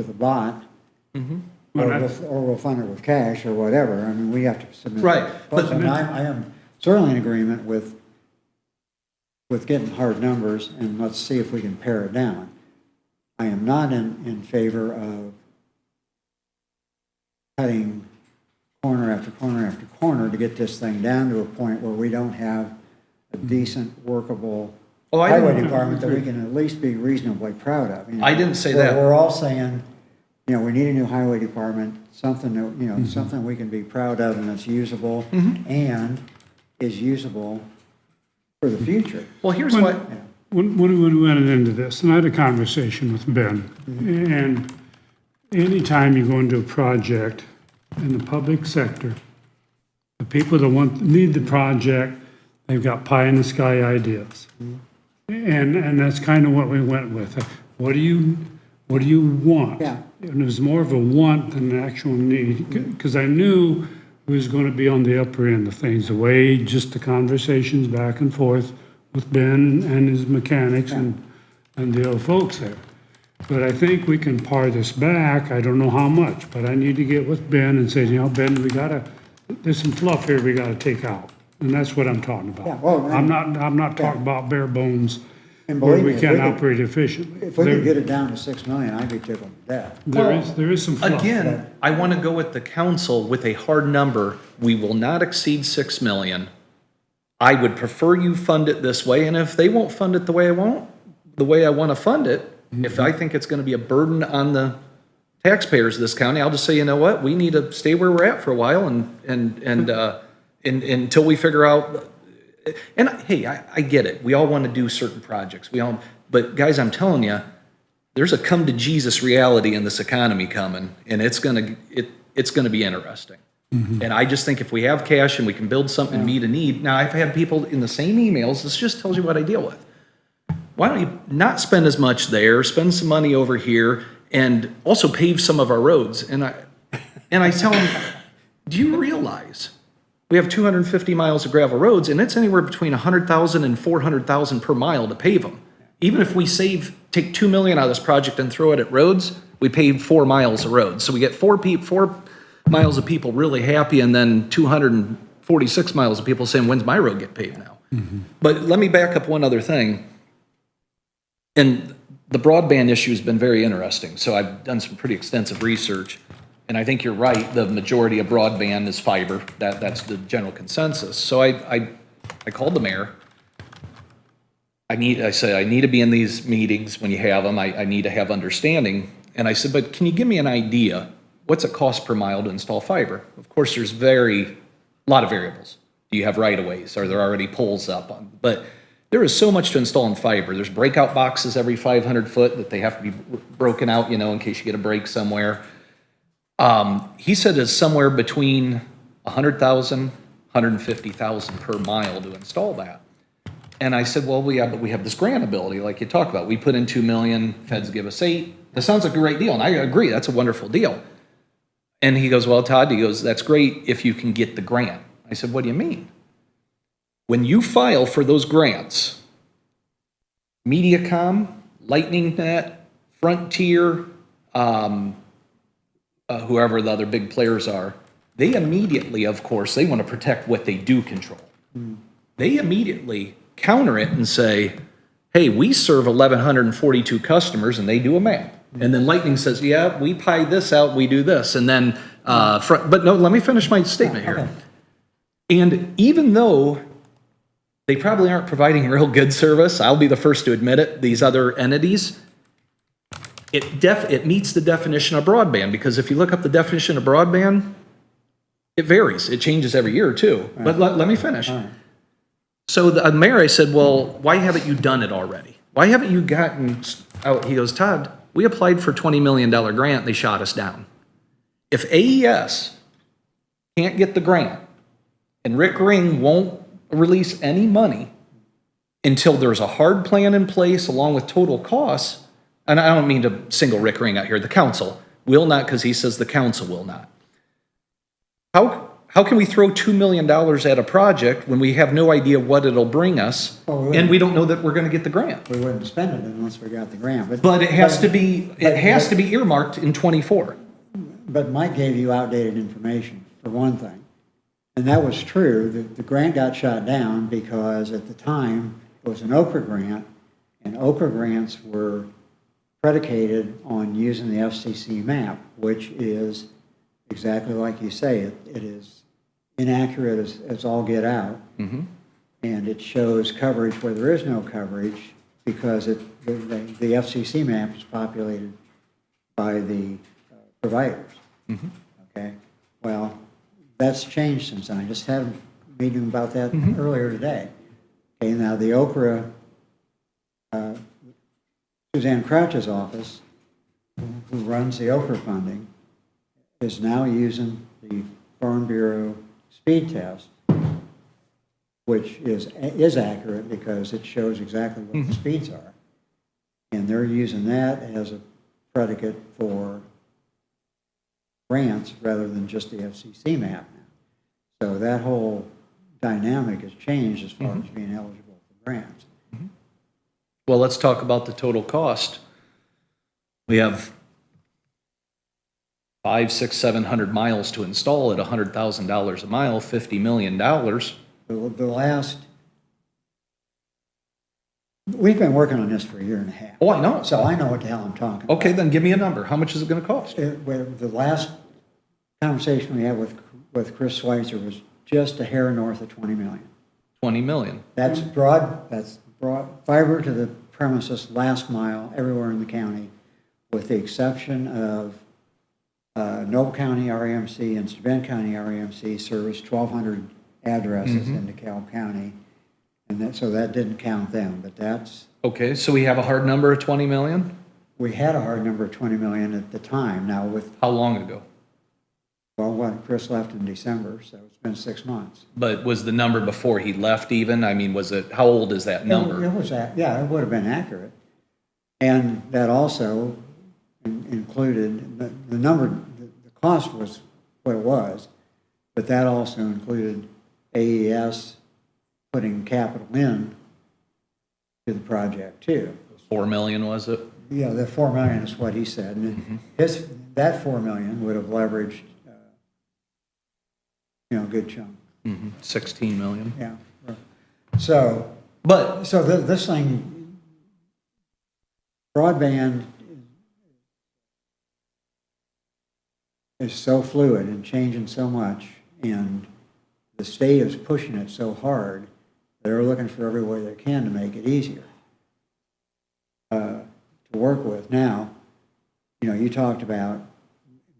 a bot. Or we'll fund it with cash or whatever. I mean, we have to submit. Right, But I am certainly in agreement with getting hard numbers, and let's see if we can pare it down. I am not in favor of cutting corner after corner after corner to get this thing down to a point where we don't have a decent, workable highway department that we can at least be reasonably proud of. You know, I didn't say that. We're all saying, you know, we need a new highway department, something that, you know, something we can be proud of and that's usable and is usable for the future. Well, here's what. When we went into this, and I had a conversation with Ben, and anytime you go into a project in the public sector, the people that need the project, they've got pie in the sky ideas. And that's kind of what we went with. What do you want? Yeah. And it was more of a want than an actual need, because I knew it was going to be on the upper end of things, the way just the conversations back and forth with Ben and his mechanics and the other folks there. But I think we can par this back. I don't know how much, but I need to get with Ben and say, Ben, there's some fluff here we gotta take out. And that's what I'm talking about. Yeah, well, I'm not talking about bare bones And where believe we me, if can't we could- operate efficiently. If we could get it down to 6 million, I'd be tickled to death. There is some fluff. Again, I want to go with the council with a hard number. We will not exceed 6 million. I would prefer you fund it this way, and if they won't fund it the way I want to fund it, if I think it's going to be a burden on the taxpayers of this county, I'll just say, you know what, we need to stay where we're at for a while and until we figure out. And hey, I get it. We all want to do certain projects. But guys, I'm telling you, there's a come to Jesus reality in this economy coming, and it's gonna be interesting. And I just think if we have cash and we can build something and meet a need. Now, I've had people in the same emails. This just tells you what I deal with. Why don't you not spend as much there, spend some money over here, and also pave some of our roads? And I tell them, do you realize we have 250 miles of gravel roads, and it's anywhere between 100,000 and 400,000 per mile to pave them. Even if we take 2 million out of this project and throw it at roads, we pave 4 miles of roads. So we get 4 miles of people really happy, and then 246 miles of people saying, when's my road get paved now? But let me back up one other thing. And the broadband issue has been very interesting. So I've done some pretty extensive research. And I think you're right, the majority of broadband is fiber. That's the general consensus. So I called the mayor. I said, I need to be in these meetings when you have them. I need to have understanding. And I said, but can you give me an idea? What's it cost per mile to install fiber? Of course, there's a lot of variables. Do you have right-of-ways? Are there already poles up? But there is so much to install in fiber. There's breakout boxes every 500 foot that they have to be broken out, in case you get a break somewhere. He said it's somewhere between 100,000, 150,000 per mile to install that. And I said, well, we have this grant ability, like you talked about. We put in 2 million, feds give us 8. That sounds like a great deal, and I agree, that's a wonderful deal. And he goes, well, Todd, that's great if you can get the grant. I said, what do you mean? When you file for those grants, Mediacom, Lightning Net, Frontier, whoever the other big players are, they immediately, of course, they want to protect what they do control. They immediately counter it and say, hey, we serve 1,142 customers, and they do a map. And then Lightning says, yeah, we pie this out, we do this. And then, but no, let me finish my statement here. And even though they probably aren't providing real good service, I'll be the first to admit it, these other entities, it meets the definition of broadband, because if you look up the definition of broadband, it varies. It changes every year too. Right. But let me finish. Right. So the mayor, I said, well, why haven't you done it already? Why haven't you gotten out? He goes, Todd, we applied for a $20 million grant. They shot us down. If AES can't get the grant and Rick Ring won't release any money until there's a hard plan in place along with total costs, and I don't mean to single Rick Ring out here, the council will not, because he says the council will not. How can we throw $2 million at a project when we have no idea what it'll bring us, and we don't know that we're going to get the grant? We wouldn't spend it unless we got the grant. But it has to be earmarked in '24. But Mike gave you outdated information, for one thing. And that was true. The grant got shot down because at the time it was an Okra grant, and Okra grants were predicated on using the FCC map, which is exactly like you say. It is inaccurate as all get out. Mm-hmm. And it shows coverage where there is no coverage because the FCC map is populated by the providers. Mm-hmm. Okay? Well, that's changed since then. I just had a meeting about that earlier today. Okay, now the Okra, Suzanne Crouch's office, who runs the Okra funding, is now using the Farm Bureau speed test, which is accurate because it shows exactly what the speeds are. And they're using that as a predicate for grants rather than just the FCC map now. So that whole dynamic has changed as far as being eligible for grants. Well, let's talk about the total cost. We have 500, 600, 700 miles to install at $100,000 a mile, $50 million. The last, we've been working on this for a year and a half. Oh, I know. So I know what the hell I'm talking about. Okay, then give me a number. How much is it gonna cost? The last conversation we had with Chris Schweitzer was just a hair north of 20 million. 20 million. That's broad fiber to the premises, last mile, everywhere in the county, with the exception of Noble County REMC and Steuben County REMC service 1,200 addresses in DeKalb County. And so that didn't count them, but that's, Okay, so we have a hard number of 20 million? we had a hard number of 20 million at the time. Now with, How long ago? well, when Chris left in December, so it's been 6 months. But was the number before he left even? I mean, was it, how old is that number? It was, yeah, it would have been accurate. And that also included, the number, the cost was what it was, but that also included AES putting capital in to the project too. 4 million, was it? Yeah, the 4 million is what he said. And that 4 million would have leveraged, a good chunk. 16 million. Yeah. So, But, this thing, broadband is so fluid and changing so much, and the state is pushing it so hard, they're looking for every way they can to make it easier to work with. Now, you talked about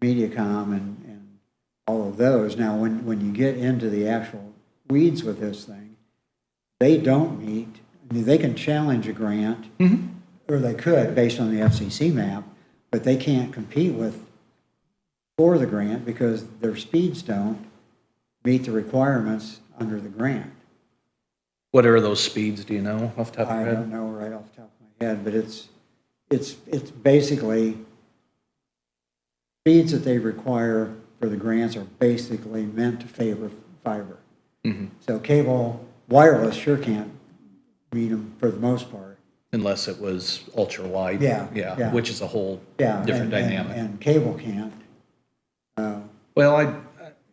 Mediacom and all of those. Now, when you get into the actual weeds with this thing, they don't meet, I mean, they can challenge a grant, or they could based on the FCC map, but they can't compete for the grant because their speeds don't meet the requirements under the grant. what are those speeds, do you know, off the top of I your head? don't know right off the top of my head, but it's basically speeds that they require for the grants are basically meant to favor fiber. So cable, wireless sure can't meet them for the most part. Unless it was ultra wide. Yeah, Yeah, yeah. which is a whole Yeah, different and dynamic. cable can't. Well, I'm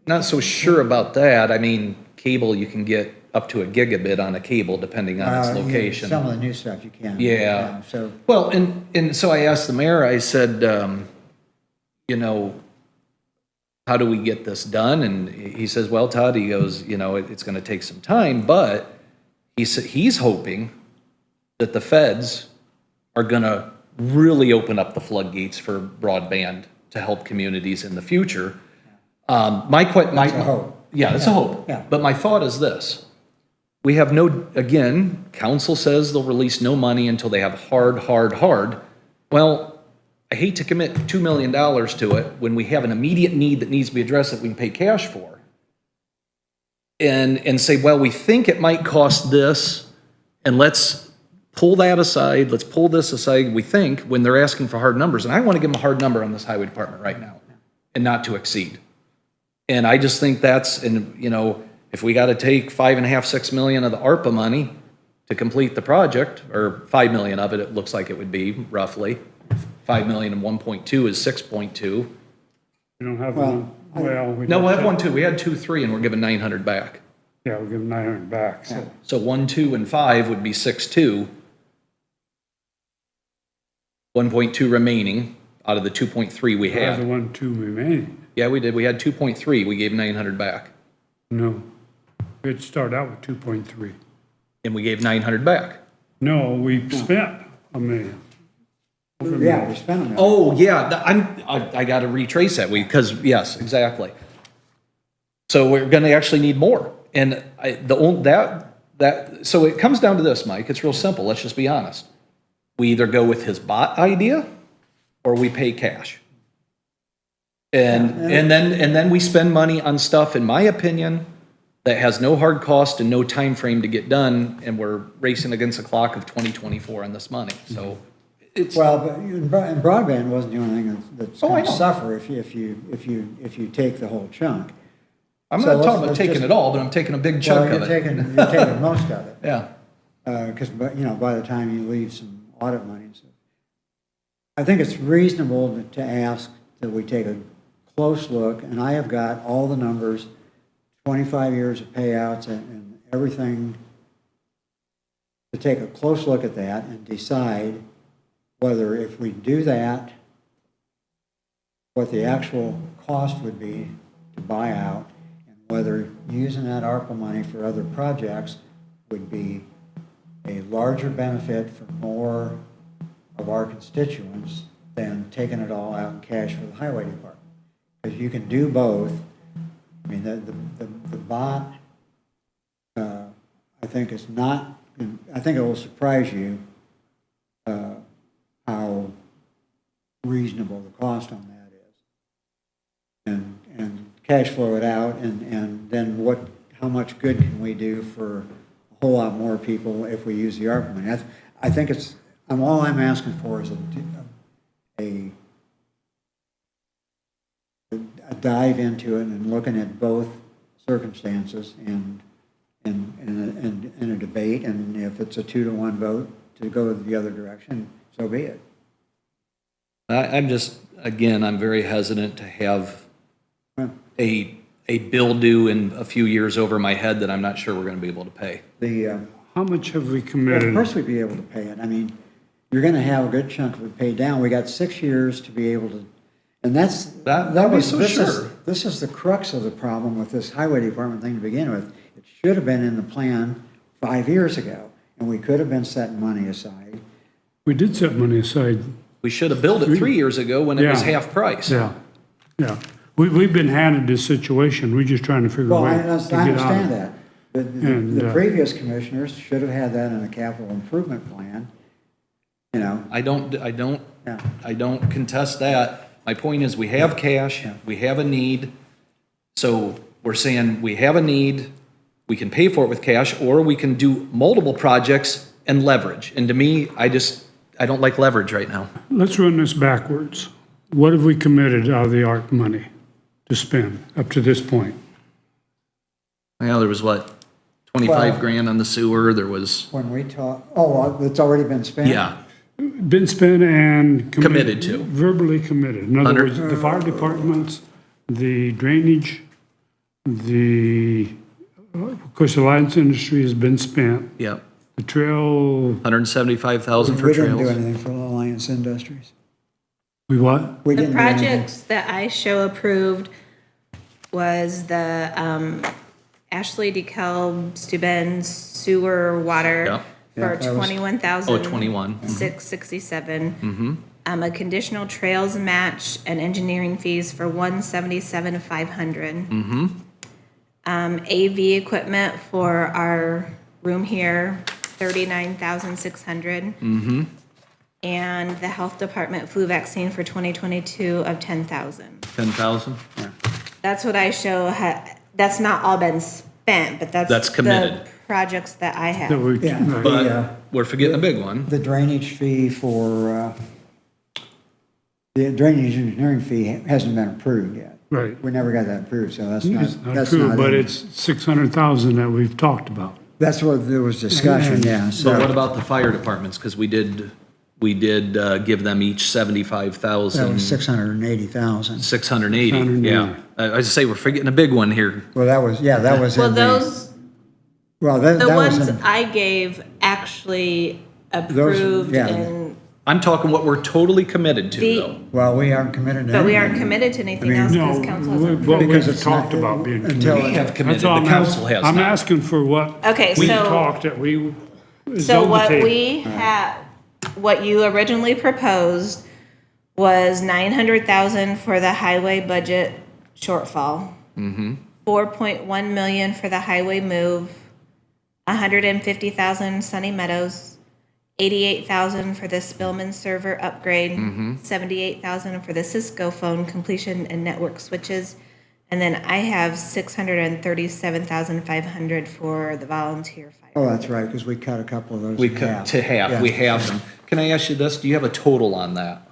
not so sure about that. I mean, cable, you can get up to a gigabit on a cable depending on its Yeah, location. some of the new stuff you can. Yeah. So, Well, and so I asked the mayor, I said, how do we get this done? And he says, well, Todd, he goes, it's going to take some time, but he said he's hoping that the feds are going to really open up the floodgates for broadband to help communities in the future. That's a hope. Yeah, it's a hope. Yeah. But my thought is this. We have again, council says they'll release no money until they have hard. Well, I hate to commit $2 million to it when we have an immediate need that needs to be addressed that we can pay cash for. And say, well, we think it might cost this, and let's pull that aside, let's pull this aside, we think, when they're asking for hard numbers. And I want to give them a hard number on this highway department right now, and not to exceed. And I just think if we got to take 5.5, 6 million of the ARPA money to complete the project, or 5 million of it looks like it would be roughly. 5 million and 1.2 is 6.2. You don't have Well, one, well. No, we'll have 1, 2. We had 2, 3, and we're giving 900 back. Yeah, we'll give them 900 back, so. So 1, 2, and 5 would be 6.2. 1.2 remaining out of the 2.3 we Have the had. 1, 2 remaining. Yeah, we did. We had 2.3. We gave 900 back, No. We'd start out with 2.3. and we gave 900 back. No, we spent $1 million. Yeah, we spent them. Oh, yeah, I got to retrace that, because, yes, exactly. So we're going to actually need more. And so it comes down to this, Mike, it's real simple, let's just be honest. We either go with his bot idea, or we pay cash. And then we spend money on stuff, in my opinion, that has no hard cost and no time frame to get done, and we're racing against the clock of 2024 on this money, so. It's, Well, but and broadband wasn't the only thing that's Oh, I going to know. suffer if you take the whole chunk. I'm So not let's- talking about let's taking just- it all, but I'm taking a big chunk Well, of you're it. taking most of it. Yeah, Because, by the time you leave some audit money and stuff. I think it's reasonable to ask that we take a close look, and I have got all the numbers, 25 years of payouts and everything, to take a close look at that and decide whether if we do that, what the actual cost would be to buy out, and whether using that ARPA money for other projects would be a larger benefit for more of our constituents than taking it all out in cash for the highway department. Because you can do both. I mean, the bond, I think is not, I think it will surprise you how reasonable the cost on that is. And cash flow it out, and then how much good can we do for a whole lot more people if we use the ARPA money. I think all I'm asking for is a dive into it and looking at both circumstances and a debate, and if it's a 2-to-1 vote to go the other direction, so be it. I'm just, again, I'm very hesitant to have a bill due in a few years over my head that I'm not sure we're going to be able to pay. How much have we Of committed? course we'd be able to pay it. I mean, you're going to have a good chunk of it paid down. We got 6 years to be able to, and this is the crux of the problem with this highway department thing to begin with. It should have been in the plan 5 years ago, and we could have been setting money aside. We did set money aside. We should have built it 3 years ago when it was Yeah. half price. Yeah, yeah. We've been handed this situation. We're just trying to figure a Well, way I to get out of understand it. that. And, The previous commissioners should have had that in a capital improvement plan, you know. I don't Yeah. contest that. My point is, we have cash, we have a need. So we're saying we have a need, we can pay for it with cash, or we can do multiple projects and leverage. And to me, I don't like leverage right now. Let's run this backwards. What have we committed out of the ARC money to spend up to this point? Well, there was what, 25 Well- grand on the sewer, there was, When we talk, it's already been spent? yeah, Been spent and. Committed to. Verbally committed. In other Under- words, the fire departments, the drainage, of course, the lights industry has been spent. yep. The trail, 175,000 for We didn't do trails. anything for Alliance Industries. we what? We The didn't do anything. projects that I show approved was the Ashley, DeKalb, Steuben sewer water Yeah. Yeah, for that was- Oh, 21. 21,667. A conditional trails match and engineering fees for 177,500. AV equipment for our room here, 39,600. And the health department flu vaccine for 2022 of 10,000. 10,000? That's what I show, that's not all been spent, but That's committed. the projects that I That have. we, Yeah. right. But we're forgetting a big one. The drainage fee for, the drainage engineering fee hasn't been approved yet. Right. We never got that approved, so that's It's not, not that's true, not but in. it's 600,000 that we've talked about. That's what there was discussion, yeah, But what so about the fire departments? Because we did give them each that 75,000. was 680,000. 680, yeah. I was say, we're forgetting a big one here. Well, that was Well, in the, those, well, that the was ones in, I gave actually approved yeah. and, I'm talking what we're totally committed to, The- though. well, we aren't committed to but we anything. aren't committed to anything I mean, else No, because council what hasn't. Because we've it's talked not- about being until- committed. We have committed, That's all the I'm council has I'm not. asking for what Okay, we so- talked, that we, is So on the what table. we had, what you originally proposed was 900,000 for the highway budget shortfall. 4.1 million for the highway move, 150,000 Sunny Meadows, 88,000 for the Spillman server upgrade, 78,000 for the Cisco phone completion and network switches, and then I have 637,500 for the volunteer fire. Oh, that's right, because we cut a couple of those We in cut half. to half, Yeah. we have them. Can I ask you this? Do you have a total on that?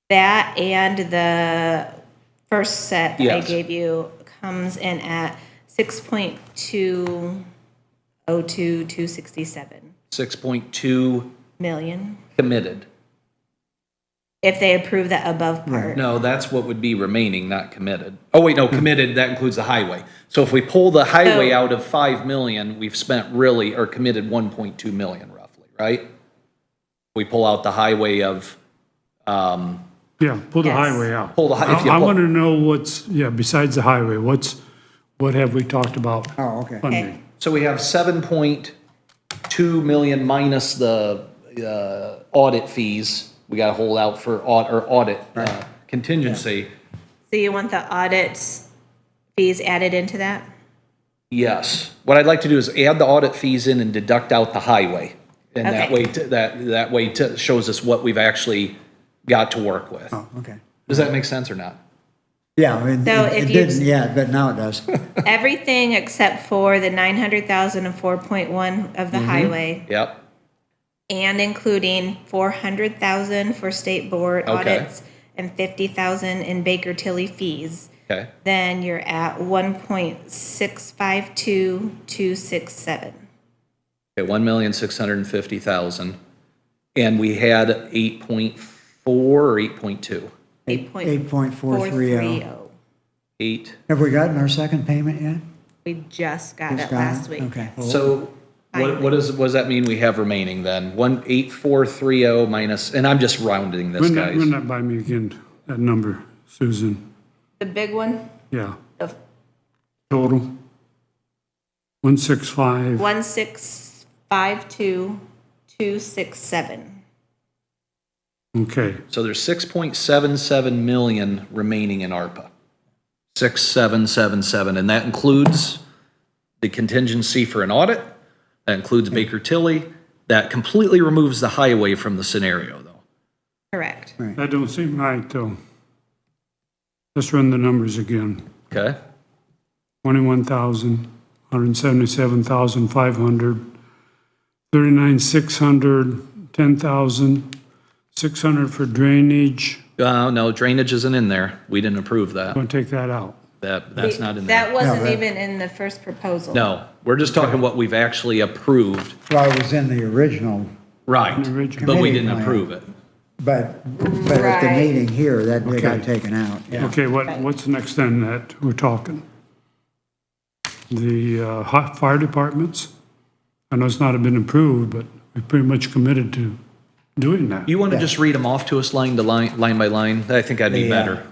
That and the first set that I Yes. gave you comes in at 6.202267 6.2 million. committed. if they approve that above part. No, that's what would be remaining, not committed. Oh, wait, no, committed, that includes the highway. So if we pull the highway So- out of 5 million, we've spent really, or committed 1.2 million roughly, right? We pull out the highway of, Yeah, pull the Yes. highway out. Pull the hi- if you I pull- want to know what's, yeah, besides the highway, what have we talked about Oh, okay. funding? so we have 7.2 million minus the audit fees. We got to hold out for audit contingency. So you want the audit fees added into that? Yes. What I'd like to do is add the audit fees in and deduct out the highway. And that Okay. way, that way shows us what we've actually got to work with. Oh, okay. Does that make sense or not? Yeah, I mean, So it if you- didn't yet, but now it does. Everything except for the 900,000 and 4.1 of the highway, Yep. and including 400,000 for state board Okay. audits and 50,000 in Baker Tilly fees. Okay. Then you're at 1.652267. Okay, 1,650,000. And we had 8.4 or 8.2? 8.430. 8. Have we gotten our second payment yet? We just got Just it got last it? week. Okay. So what does that mean we have remaining then? 18430 minus, and I'm just rounding this, guys. Run that by me again, that number, Susan. The big one, Yeah, of total. 165, 1652267. okay. So there's 6.77 million remaining in ARPA. 6777, and that includes the contingency for an audit, that includes Baker Tilly, that completely removes the highway from the scenario, though. Correct. That don't seem right, though. Let's run the numbers again. Okay? 21,000, 177,500, 39,600, 10,600 for drainage. No, drainage isn't in there. We didn't approve that. Going to take that out. That's not in That there. wasn't that- even in the first proposal. No, we're just talking what we've actually approved. Well, it was in the original, Right. original. But we Committee didn't plan. approve it. but at the Right. meeting here, that they got Okay. taken out. Yeah. Okay, what's next then that we're talking? The fire departments? I know it's not been approved, but we pretty much committed to doing that. You want to just read them off to us line to line, line by line? I think that'd be The, better.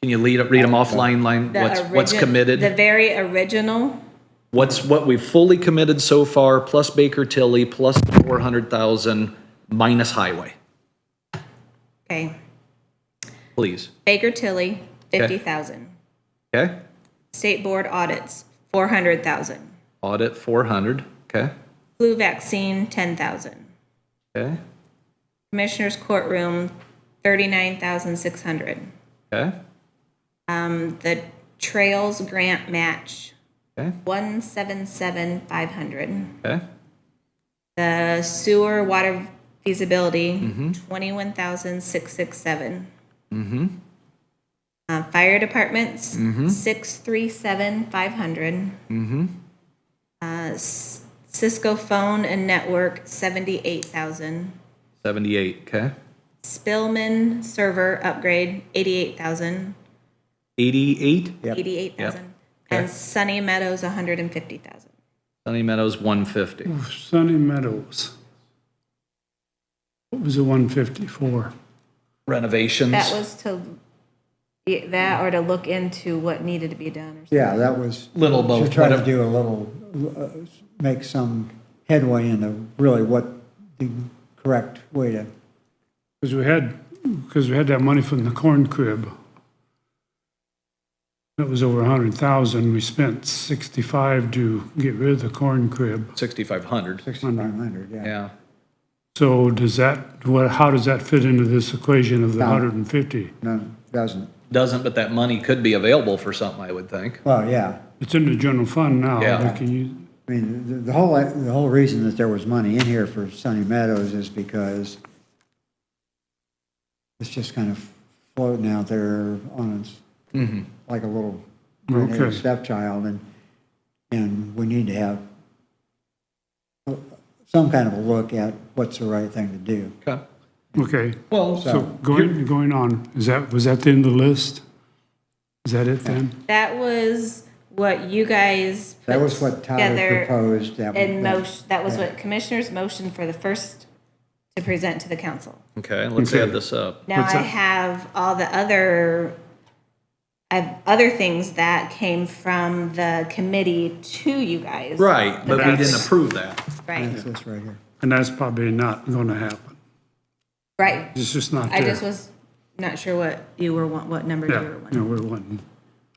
Can you read them off line, The what's The committed? very original, What we've fully committed so far, plus Baker Tilly, plus the 400,000, minus highway, okay. please. Baker Tilly, 50,000. Okay? State board audits, 400,000. Audit 400, okay? Flu vaccine, 10,000. Okay? Commissioner's courtroom, 39,600. Okay? The trails grant match, Okay? 177,500. Okay? The sewer water feasibility, 21,667. Fire departments, 637,500. Cisco phone and network, 78,000. 78, okay? Spillman server upgrade, 88,000. 88? 88,000. Okay. And Sunny Meadows, 150,000. Sunny Meadows, 150. Sunny Meadows. What was the 150 for? Renovations? That was to, that or to look into what needed to be done or something. Yeah, that was. Little both, To try to whatever. do a little, make some headway into really what the correct way to, Because we had that money from the corn crib. That was over 100,000. We spent 65 to get rid of the corn crib. 6,500. 6,500, yeah. Yeah. So how does that fit into this equation of the 150? No, doesn't. Doesn't, but that money could be available for something, I would think. Well, yeah. It's in the general fund now. Yeah. We can use, I mean, the whole reason that there was money in here for Sunny Meadows is because it's just kind of floating out there on its, like a little grenade Okay. stepchild, and we need to have some kind of a look at what's the right thing to do. Okay. Okay. Well, So going on, was that the end of the list? Is that it then? That was what you guys That put was what Tyler together proposed. in motion. That was what commissioners motioned for the first to present to the council. okay, let's Okay. add this up. Now What's I that? have all the other things that came from the committee to you guys. Right, but we That's- didn't approve that. Right, That's this right here. And that's probably not going to happen. right. It's just not I there. just was not sure what number you Yeah, were no, wanting. we wouldn't.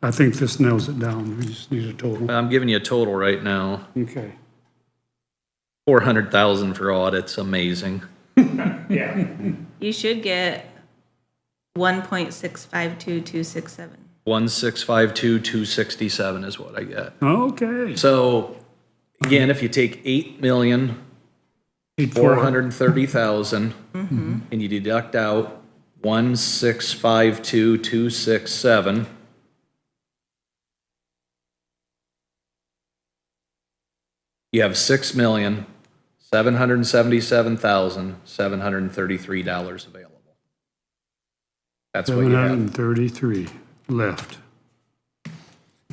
I think this nails it down. We just need a total. I'm giving you a total right now, Okay. 400,000 for audits, amazing. Yeah. You should get 1.652267. 1,652,267 is what I get. Okay. So, again, if you take 8,430,000 and you deduct out 1,652,267, you have $6,777,733 available. That's what you have. 733 left.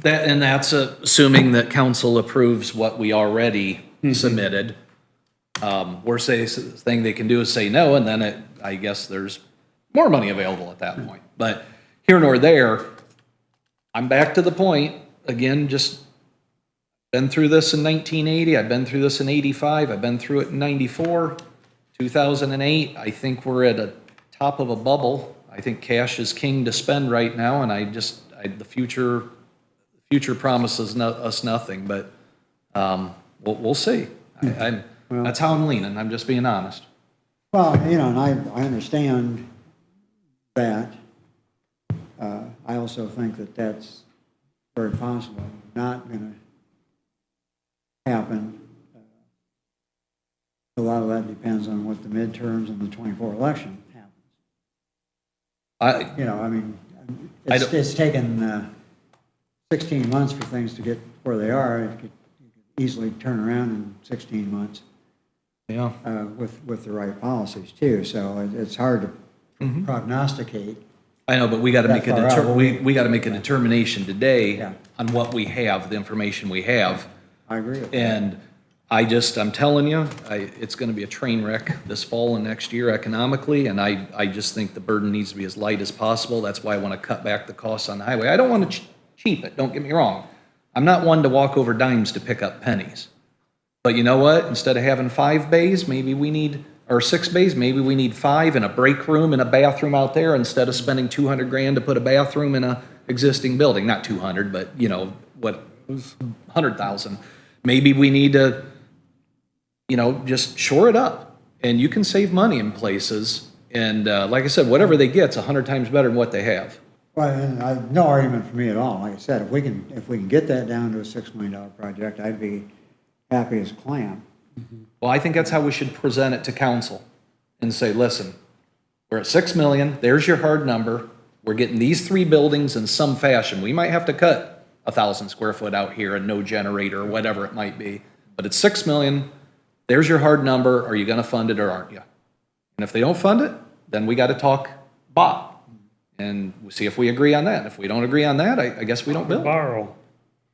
And that's assuming that council approves what we already submitted. Worst thing they can do is say no, and then I guess there's more money available at that point. But here nor there, I'm back to the point, again, just been through this in 1980, I've been through this in 85, I've been through it in 94, 2008. I think we're at a top of a bubble. I think cash is king to spend right now, and the future promises us nothing, but we'll see. That's how I'm leaning. I'm just being honest. Well, you know, and I understand that. I also think that that's very possible, not going to happen. A lot of that depends on what the midterms and the 24 election happens. You know, I mean, it's taken 16 months for things to get where they are. It could easily turn around in 16 months. Yeah. With the right policies too. So it's hard to prognosticate. I know, but we got to make we got to make a determination today Yeah. on what we have, the information we have. I agree with that. And I'm telling you, it's going to be a train wreck this fall and next year economically, and I just think the burden needs to be as light as possible. That's why I want to cut back the costs on the highway. I don't want to cheap it, don't get me wrong. I'm not one to walk over dimes to pick up pennies. But you know what? Instead of having 5 bays, or 6 bays, maybe we need 5 and a break room and a bathroom out there instead of spending $200,000 to put a bathroom in a existing building. Not 200, but you know, what, 100,000. Maybe we need to, you know, just shore it up. And you can save money in places. And like I said, whatever they get's 100 times better than what they have. Well, and no argument for me at all. Like I said, if we can get that down to a $6 million project, I'd be happy as a clam. Well, I think that's how we should present it to council and say, listen, we're at 6 million, there's your hard number. We're getting these 3 buildings in some fashion. We might have to cut 1,000 square foot out here and no generator or whatever it might be. But it's 6 million, there's your hard number. Are you gonna fund it or aren't you? And if they don't fund it, then we gotta talk bot. And we'll see if we agree on that. If we don't agree on that, I guess we don't build. Borrow.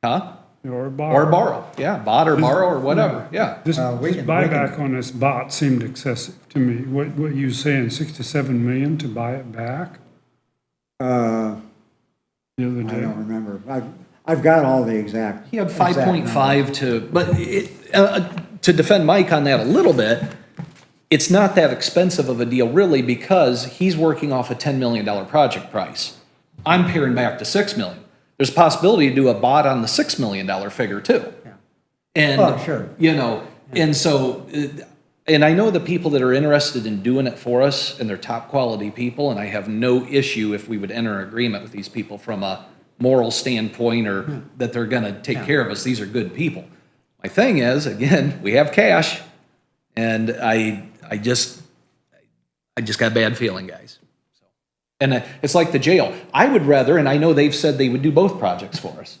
Huh? Or borrow. Or borrow, yeah, bot or borrow or whatever, yeah. This we can- buyback on this bot seemed excessive to me. What you saying, 67 million to buy it back Uh, the other I day? don't remember. I've got all the exact. He had exact 5.5 to defend Mike on that a little bit, it's not that expensive of a deal really because he's working off a $10 million project price. I'm paring back to 6 million. There's a possibility to do a bot on the $6 million figure too. Yeah. And, Oh, sure. you know, and so, and I know the people that are interested in doing it for us and they're top quality people, and I have no issue if we would enter an agreement with these people from a moral standpoint or that they're gonna take care of us. These are good people. My thing is, again, we have cash, and I just got a bad feeling, guys. So, and it's like the jail. I would rather, and I know they've said they would do both projects for us,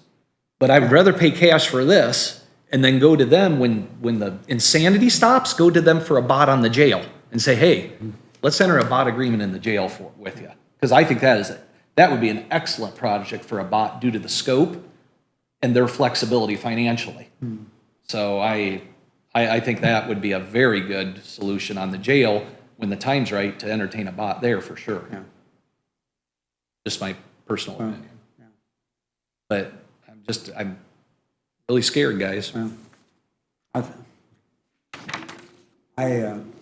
but I would rather pay cash for this and then go to them when the insanity stops, go to them for a bot on the jail and say, hey, let's enter a bot agreement in the jail with you. Because I think that would be an excellent project for a bot due to the scope and their flexibility financially. So I think that would be a very good solution on the jail when the time's right to entertain a bot there for sure. Yeah. Just my personal Well, opinion. yeah. But I'm really scared, guys. Well, I don't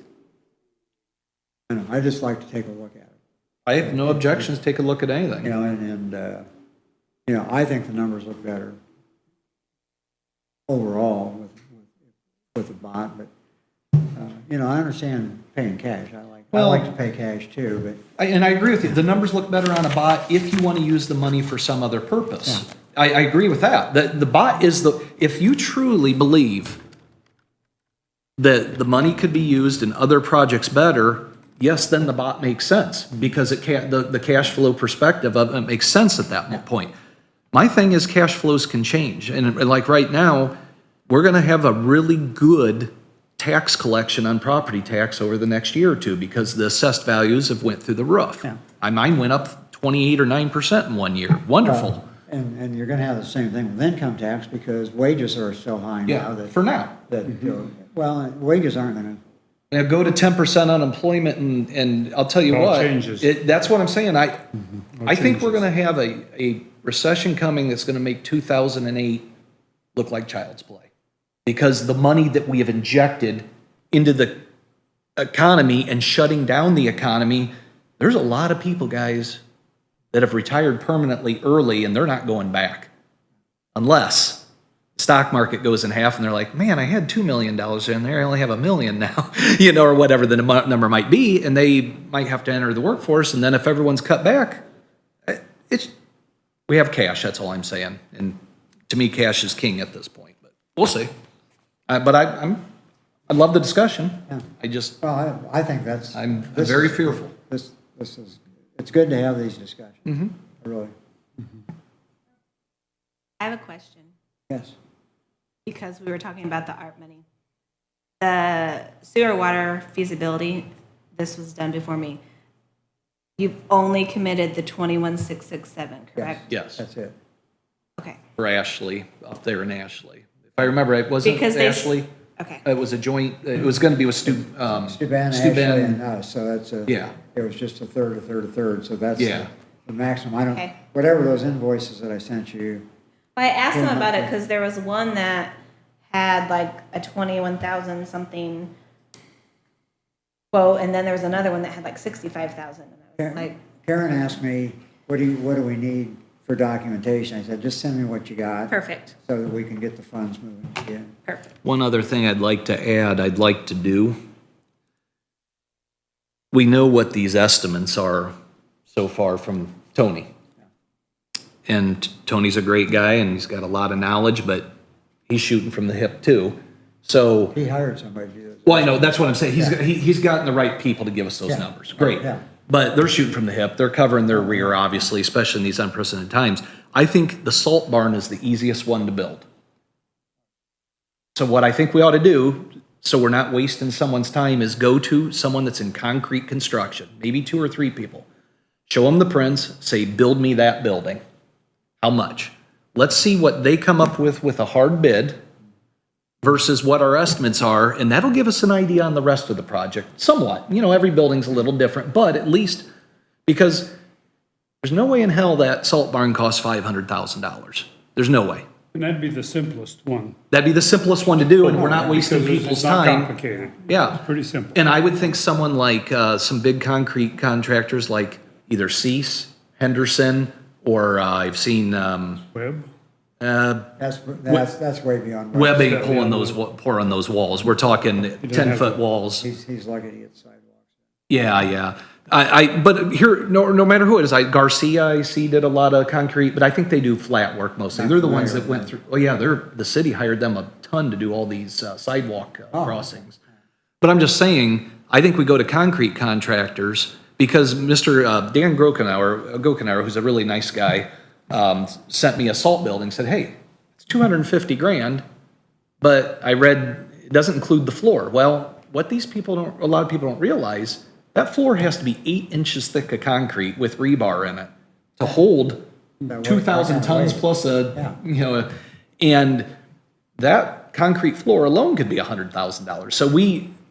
know, I just like to take a look at it. I have no objections, take a look at anything. You know, and you know, I think the numbers look better overall with the bot, but, you know, I understand paying cash. I like to pay cash too, but. And I agree with you, the numbers look better on a bot if you want to use the money for some other purpose. Yeah. I agree with that. The bot is if you truly believe that the money could be used in other projects better, yes, then the bot makes sense because the cash flow perspective of it makes sense at that point. My thing is cash flows can change. And like right now, we're going to have a really good tax collection on property tax over the next year or two because the assessed values have went through the roof. Yeah. Mine went up 28 or 9% in 1 year. Wonderful. And you're gonna have the same thing with income tax because wages are so high now Yeah, that. for now. That, well, wages aren't gonna, Now go to 10% unemployment and I'll tell you All what. changes. That's what I'm saying. I think we're changes. gonna have a recession coming that's gonna make 2008 look like child's play. Because the money that we have injected into the economy and shutting down the economy, there's a lot of people, guys, that have retired permanently early and they're not going back. Unless the stock market goes in half and they're like, man, I had $2 million in there, I only have $1 million now, you know, or whatever the number might be, and they might have to enter the workforce, and then if everyone's cut back, we have cash, that's all I'm saying. And to me, cash is king at this point, but we'll see. But I love the discussion. Yeah. Well, I think that's. I'm this very is- fearful. This is, it's good to have these discussions. Really, I have a question, yes. because we were talking about the ARP money. The sewer water feasibility, this was done before me. You've only committed the 21,667, correct? Yes, That's it. Okay. for Ashley, up there in Ashley. If I remember right, wasn't Because it they- Ashley? Okay. It was a joint, it was gonna be with Steuben, Steuben. Ashley, and us, so that's a. Yeah. It was just a third, so that's. Yeah. The maximum. I don't, Okay. whatever those invoices that I sent you, Well, I asked them about it because there was one that had like a 21,000 something quote, and then there was another one that had like 65,000. And I was like, Karen asked me, what do we need for documentation? I said, just send me what you got. perfect, So that we can get the funds moving again. perfect. One other thing I'd like to add, I'd like to do. We know what these estimates are so far from Tony. And Tony's a great guy and he's got a lot of knowledge, but he's shooting from the hip too. So, He hired somebody to do this. well, I know, that's what I'm saying. He's gotten the right people to give us those Yeah. numbers. Great. Yeah. But they're shooting from the hip. They're covering their rear, obviously, especially in these unprecedented times. I think the salt barn is the easiest one to build. So what I think we ought to do, so we're not wasting someone's time, is go to someone that's in concrete construction, maybe 2 or 3 people. Show them the prints, say, build me that building. How much? Let's see what they come up with a hard bid versus what our estimates are, and that'll give us an idea on the rest of the project, somewhat. You know, every building's a little different, but at least, because there's no way in hell that salt barn costs $500,000. There's no way. And that'd be the simplest one. That'd be the simplest one to do, and we're not wasting Because people's it's not time. complicated. Yeah. It's pretty simple. And I would think someone like some big concrete contractors like either Cease, Henderson, or I've seen Web? That's way beyond. what- Web ain't pouring those walls. We're talking 10-foot walls. He's lucky to get sidewalks. Yeah, yeah. But here, no matter who it is, Garcia, I see, did a lot of concrete, but I think they do flat work mostly. They're the ones that went through, oh yeah, the city hired them a ton to do all these sidewalk crossings. But I'm just saying, I think we go to concrete contractors because Mr. Dan Grokenauer, who's a really nice guy, sent me a salt building, said, hey, it's $250,000, but I read it doesn't include the floor. Well, what a lot of people don't realize, That floor has to be 8 inches thick of concrete with rebar in it to hold That weight, 2,000 that tons weight. plus Yeah. and that concrete floor alone could be $100,000. So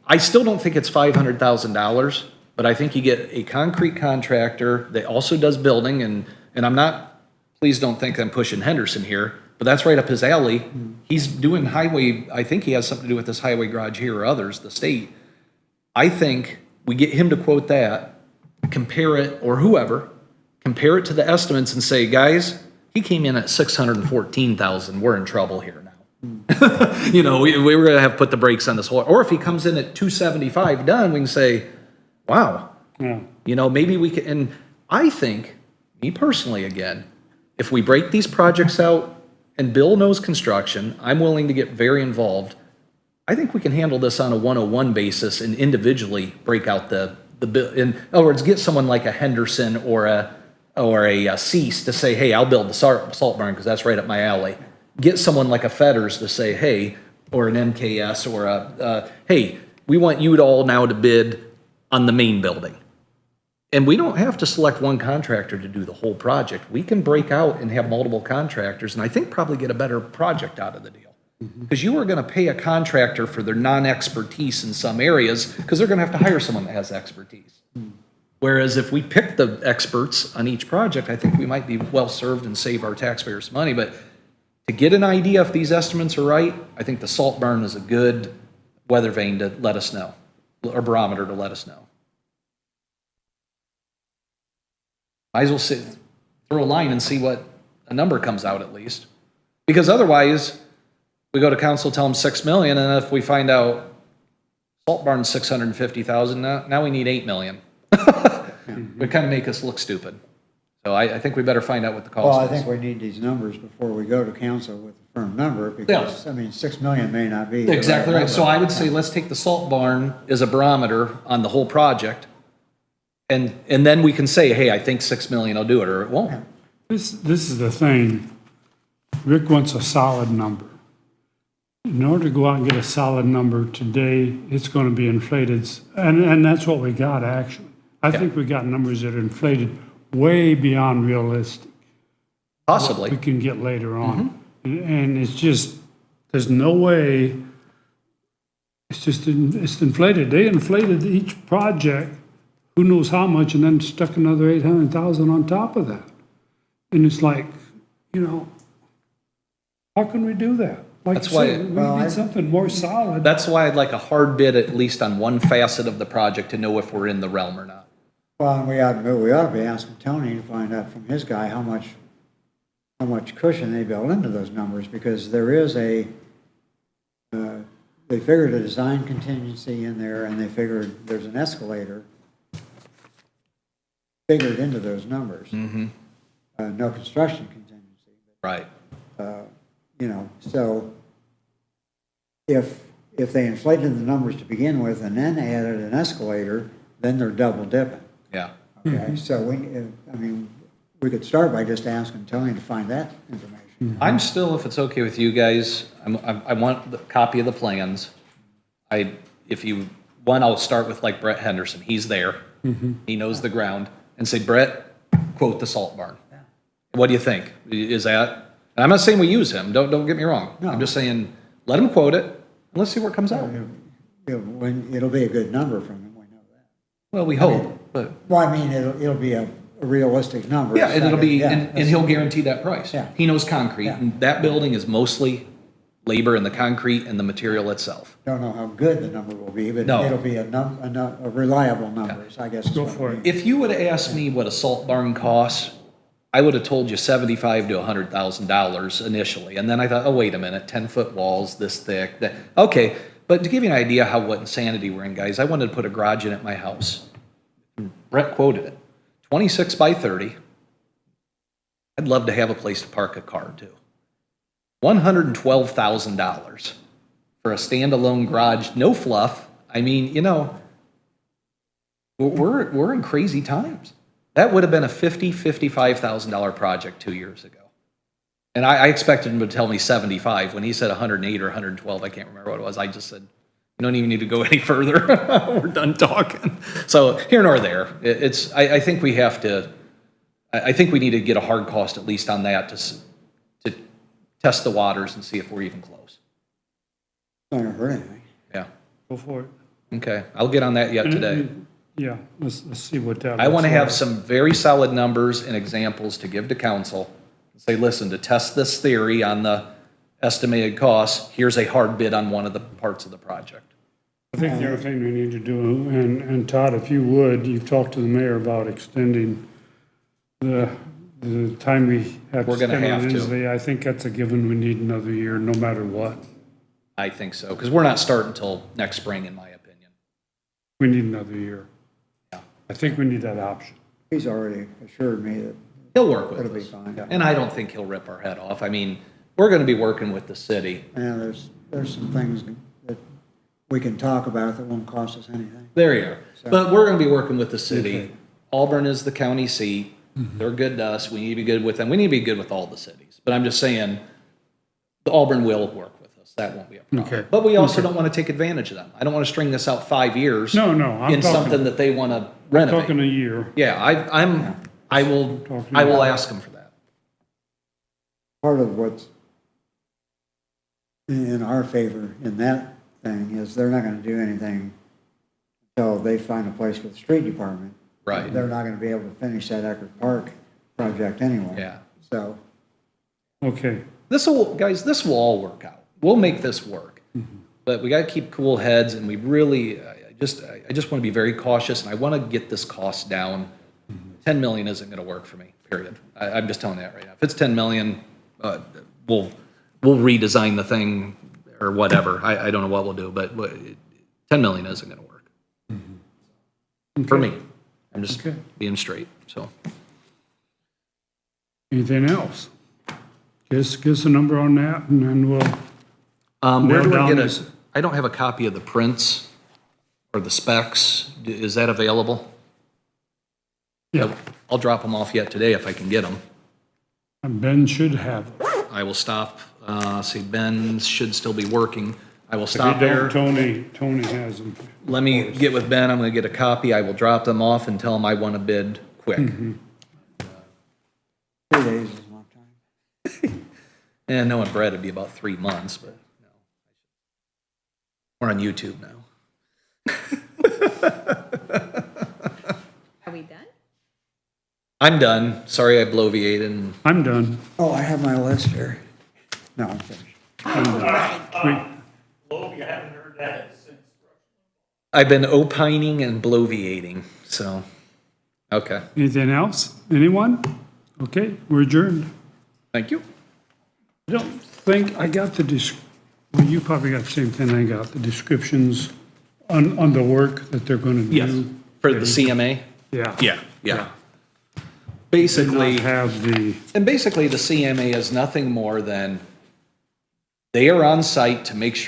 I still don't think it's $500,000, but I think you get a concrete contractor that also does building, and I'm not, please don't think I'm pushing Henderson here, but that's right up his alley. He's doing highway, I think he has something to do with this highway garage here or others, the state. I think we get him to quote that, compare it, or whoever, compare it to the estimates and say, guys, he came in at 614,000, we're in trouble here now. We were gonna have to put the brakes on this whole, or if he comes in at 275 done, we can say, wow, Yeah. maybe we can, and I think, me personally again, if we break these projects out and Bill knows construction, I'm willing to get very involved. I think we can handle this on a 101 basis and individually break out the bill. In other words, get someone like a Henderson or a Cease to say, hey, I'll build the salt barn because that's right up my alley. Get someone like a Fetters to say, hey, or an MKS or hey, we want you to all now to bid on the main building. And we don't have to select one contractor to do the whole project. We can break out and have multiple contractors, and I think probably get a better project out of the deal. Because you are going to pay a contractor for their non-expertise in some areas, because they're going to have to hire someone that has expertise. Whereas if we pick the experts on each project, I think we might be well-served and save our taxpayers money. But to get an idea if these estimates are right, I think the salt barn is a good weather vane to let us know, or barometer to let us know. Might as well throw a line and see what a number comes out at least. Because otherwise, we go to council, tell them 6 million, and if we find out salt barn's 650,000, now we need 8 million. It kind of make us look stupid. So I think we better find out what the cost is. Well, I think we need these numbers before we go to council with a firm number, because, I mean, 6 million may not be. the Exactly right. number. So I would say let's take the salt barn as a barometer on the whole project. And then we can say, hey, I think 6 million will do it, or it won't. This is the thing. Rick wants a solid number. In order to go out and get a solid number today, it's going to be inflated, and that's what we got, actually. I think we got numbers that are inflated way beyond realistic. Possibly. We can get later on. And it's just, there's no way, it's inflated. They inflated each project, who knows how much, and then stuck another 800,000 on top of that. And it's like, how can we do that? Like That's you said, why- we need something more solid. That's why I'd like a hard bid at least on one facet of the project to know if we're in the realm or not. Well, and we ought to be asking Tony to find out from his guy how much cushion they built into those numbers, because there is they figured a design contingency in there, and they figured there's an escalator figured into those numbers. No construction contingency. Right. So if they inflated the numbers to begin with and then added an escalator, then they're double dipping. Yeah. Okay, so we could start by just asking Tony to find that information. I'm still, if it's okay with you guys, I want the copy of the plans. If you want, I'll start with like Brett Henderson. He's there. He knows the ground. And say, Brett, quote the salt barn. What do you think? Is that, and I'm not saying we use him. Don't get me wrong. No. I'm just saying, let him quote it. And let's see where it comes out. It'll be a good number from him, we know that. Well, we hope, but Well, I mean, it'll be a realistic number. yeah, and it'll be, Yeah, and he'll guarantee that price. Yeah. He knows concrete. Yeah. And that building is mostly labor and the concrete and the material itself. Don't know how good the number will be, but No. it'll be a reliable number, so I guess. is Go what for mean. If you would have asked me what a salt barn costs, I would have told you $75,000 to $100,000 initially. And then I thought, oh, wait a minute, 10-foot walls this thick. Okay, but to give you an idea what insanity we're in, guys, I wanted to put a garage in at my house. Brett quoted it, 26 by 30. I'd love to have a place to park a car too. $112,000 for a standalone garage, no fluff. I mean, we're in crazy times. That would have been a $55,000 project 2 years ago. And I expected him to tell me 75. When he said 108 or 112, I can't remember what it was. I just said, You don't even need to go any further. We're done talking. So here nor there, I think we have to, I think we need to get a hard cost at least on that to test the waters and see if we're even close. Not gonna hurt anything. Yeah. Go for it. Okay. I'll get on that yet And- today. and- Yeah, let's see what that. I want to looks have like. some very solid numbers and examples to give to council. Say, listen, to test this theory on the estimated costs, here's a hard bid on one of the parts of the project. I think the other thing we need to do, and Todd, if you would, you've talked to the mayor about extending the time we have to We're gonna spend on have to. Inslee. I think that's a given. We need another year, no matter what. I think so, because we're not starting until next spring, in my opinion. We need another year. Yeah. I think we need that option. He's already assured me that He'll work with it'll be us. fine. And I don't think he'll rip our head off. I mean, we're going to be working with the city. And there's some things that we can talk about that won't cost us anything. There you are. But we're going to be working with the city. Okay. Auburn is the county seat. They're good to us. We need to be good with them. We need to be good with all the cities. But I'm just saying, the Auburn will work with us. That won't be a problem. Okay. But we also don't want to take advantage of them. I don't want to string this out 5 years. No, I'm In something talking, that they want to renovate. talking a year. Yeah, I will Talking about- ask them for that. Part of what's in our favor in that thing is they're not gonna do anything until they find a place for the street department. Right. They're not gonna be able to finish that Eckerd Park project anyway. Yeah. So, Okay, This will all work out. We'll make this work. But we got to keep cool heads, and we really, I just want to be very cautious, and I want to get this cost down. 10 million isn't going to work for me, period. I'm just telling you that right now. If it's 10 million, we'll redesign the thing or whatever. I don't know what we'll do, but 10 million isn't going to work. For me. I'm just Okay. being straight, so. anything else? Give us a number on that, and then we'll, Where do I Nail get down a, this- I don't have a copy of the prints or the specs. Is that available? yeah, I'll drop them off yet today if I can get them. Ben should have it. I will stop, see, Ben should still be working. I will If stop you there. don't, Tony has them. Let me get with Ben, I'm gonna get a copy. I will drop them off and tell him I want to bid quick. 3 days is enough time. And knowing Brett, it'd be about 3 months, but no. We're on YouTube now. Are we done? I'm done. Sorry I bloviated and I'm done. Oh, I have my list here. No, I'm finished. Loeb, you haven't heard that since. I've been opining and bloviating, so, okay. Anything else? Anyone? Okay, we're adjourned. Thank you. I don't think I got well, you probably got the same thing I got, the descriptions on the work that they're gonna do. For the CMA? Yeah. Yeah. Did not Basically. have the, And basically, the CMA is nothing more than they are on site to make sure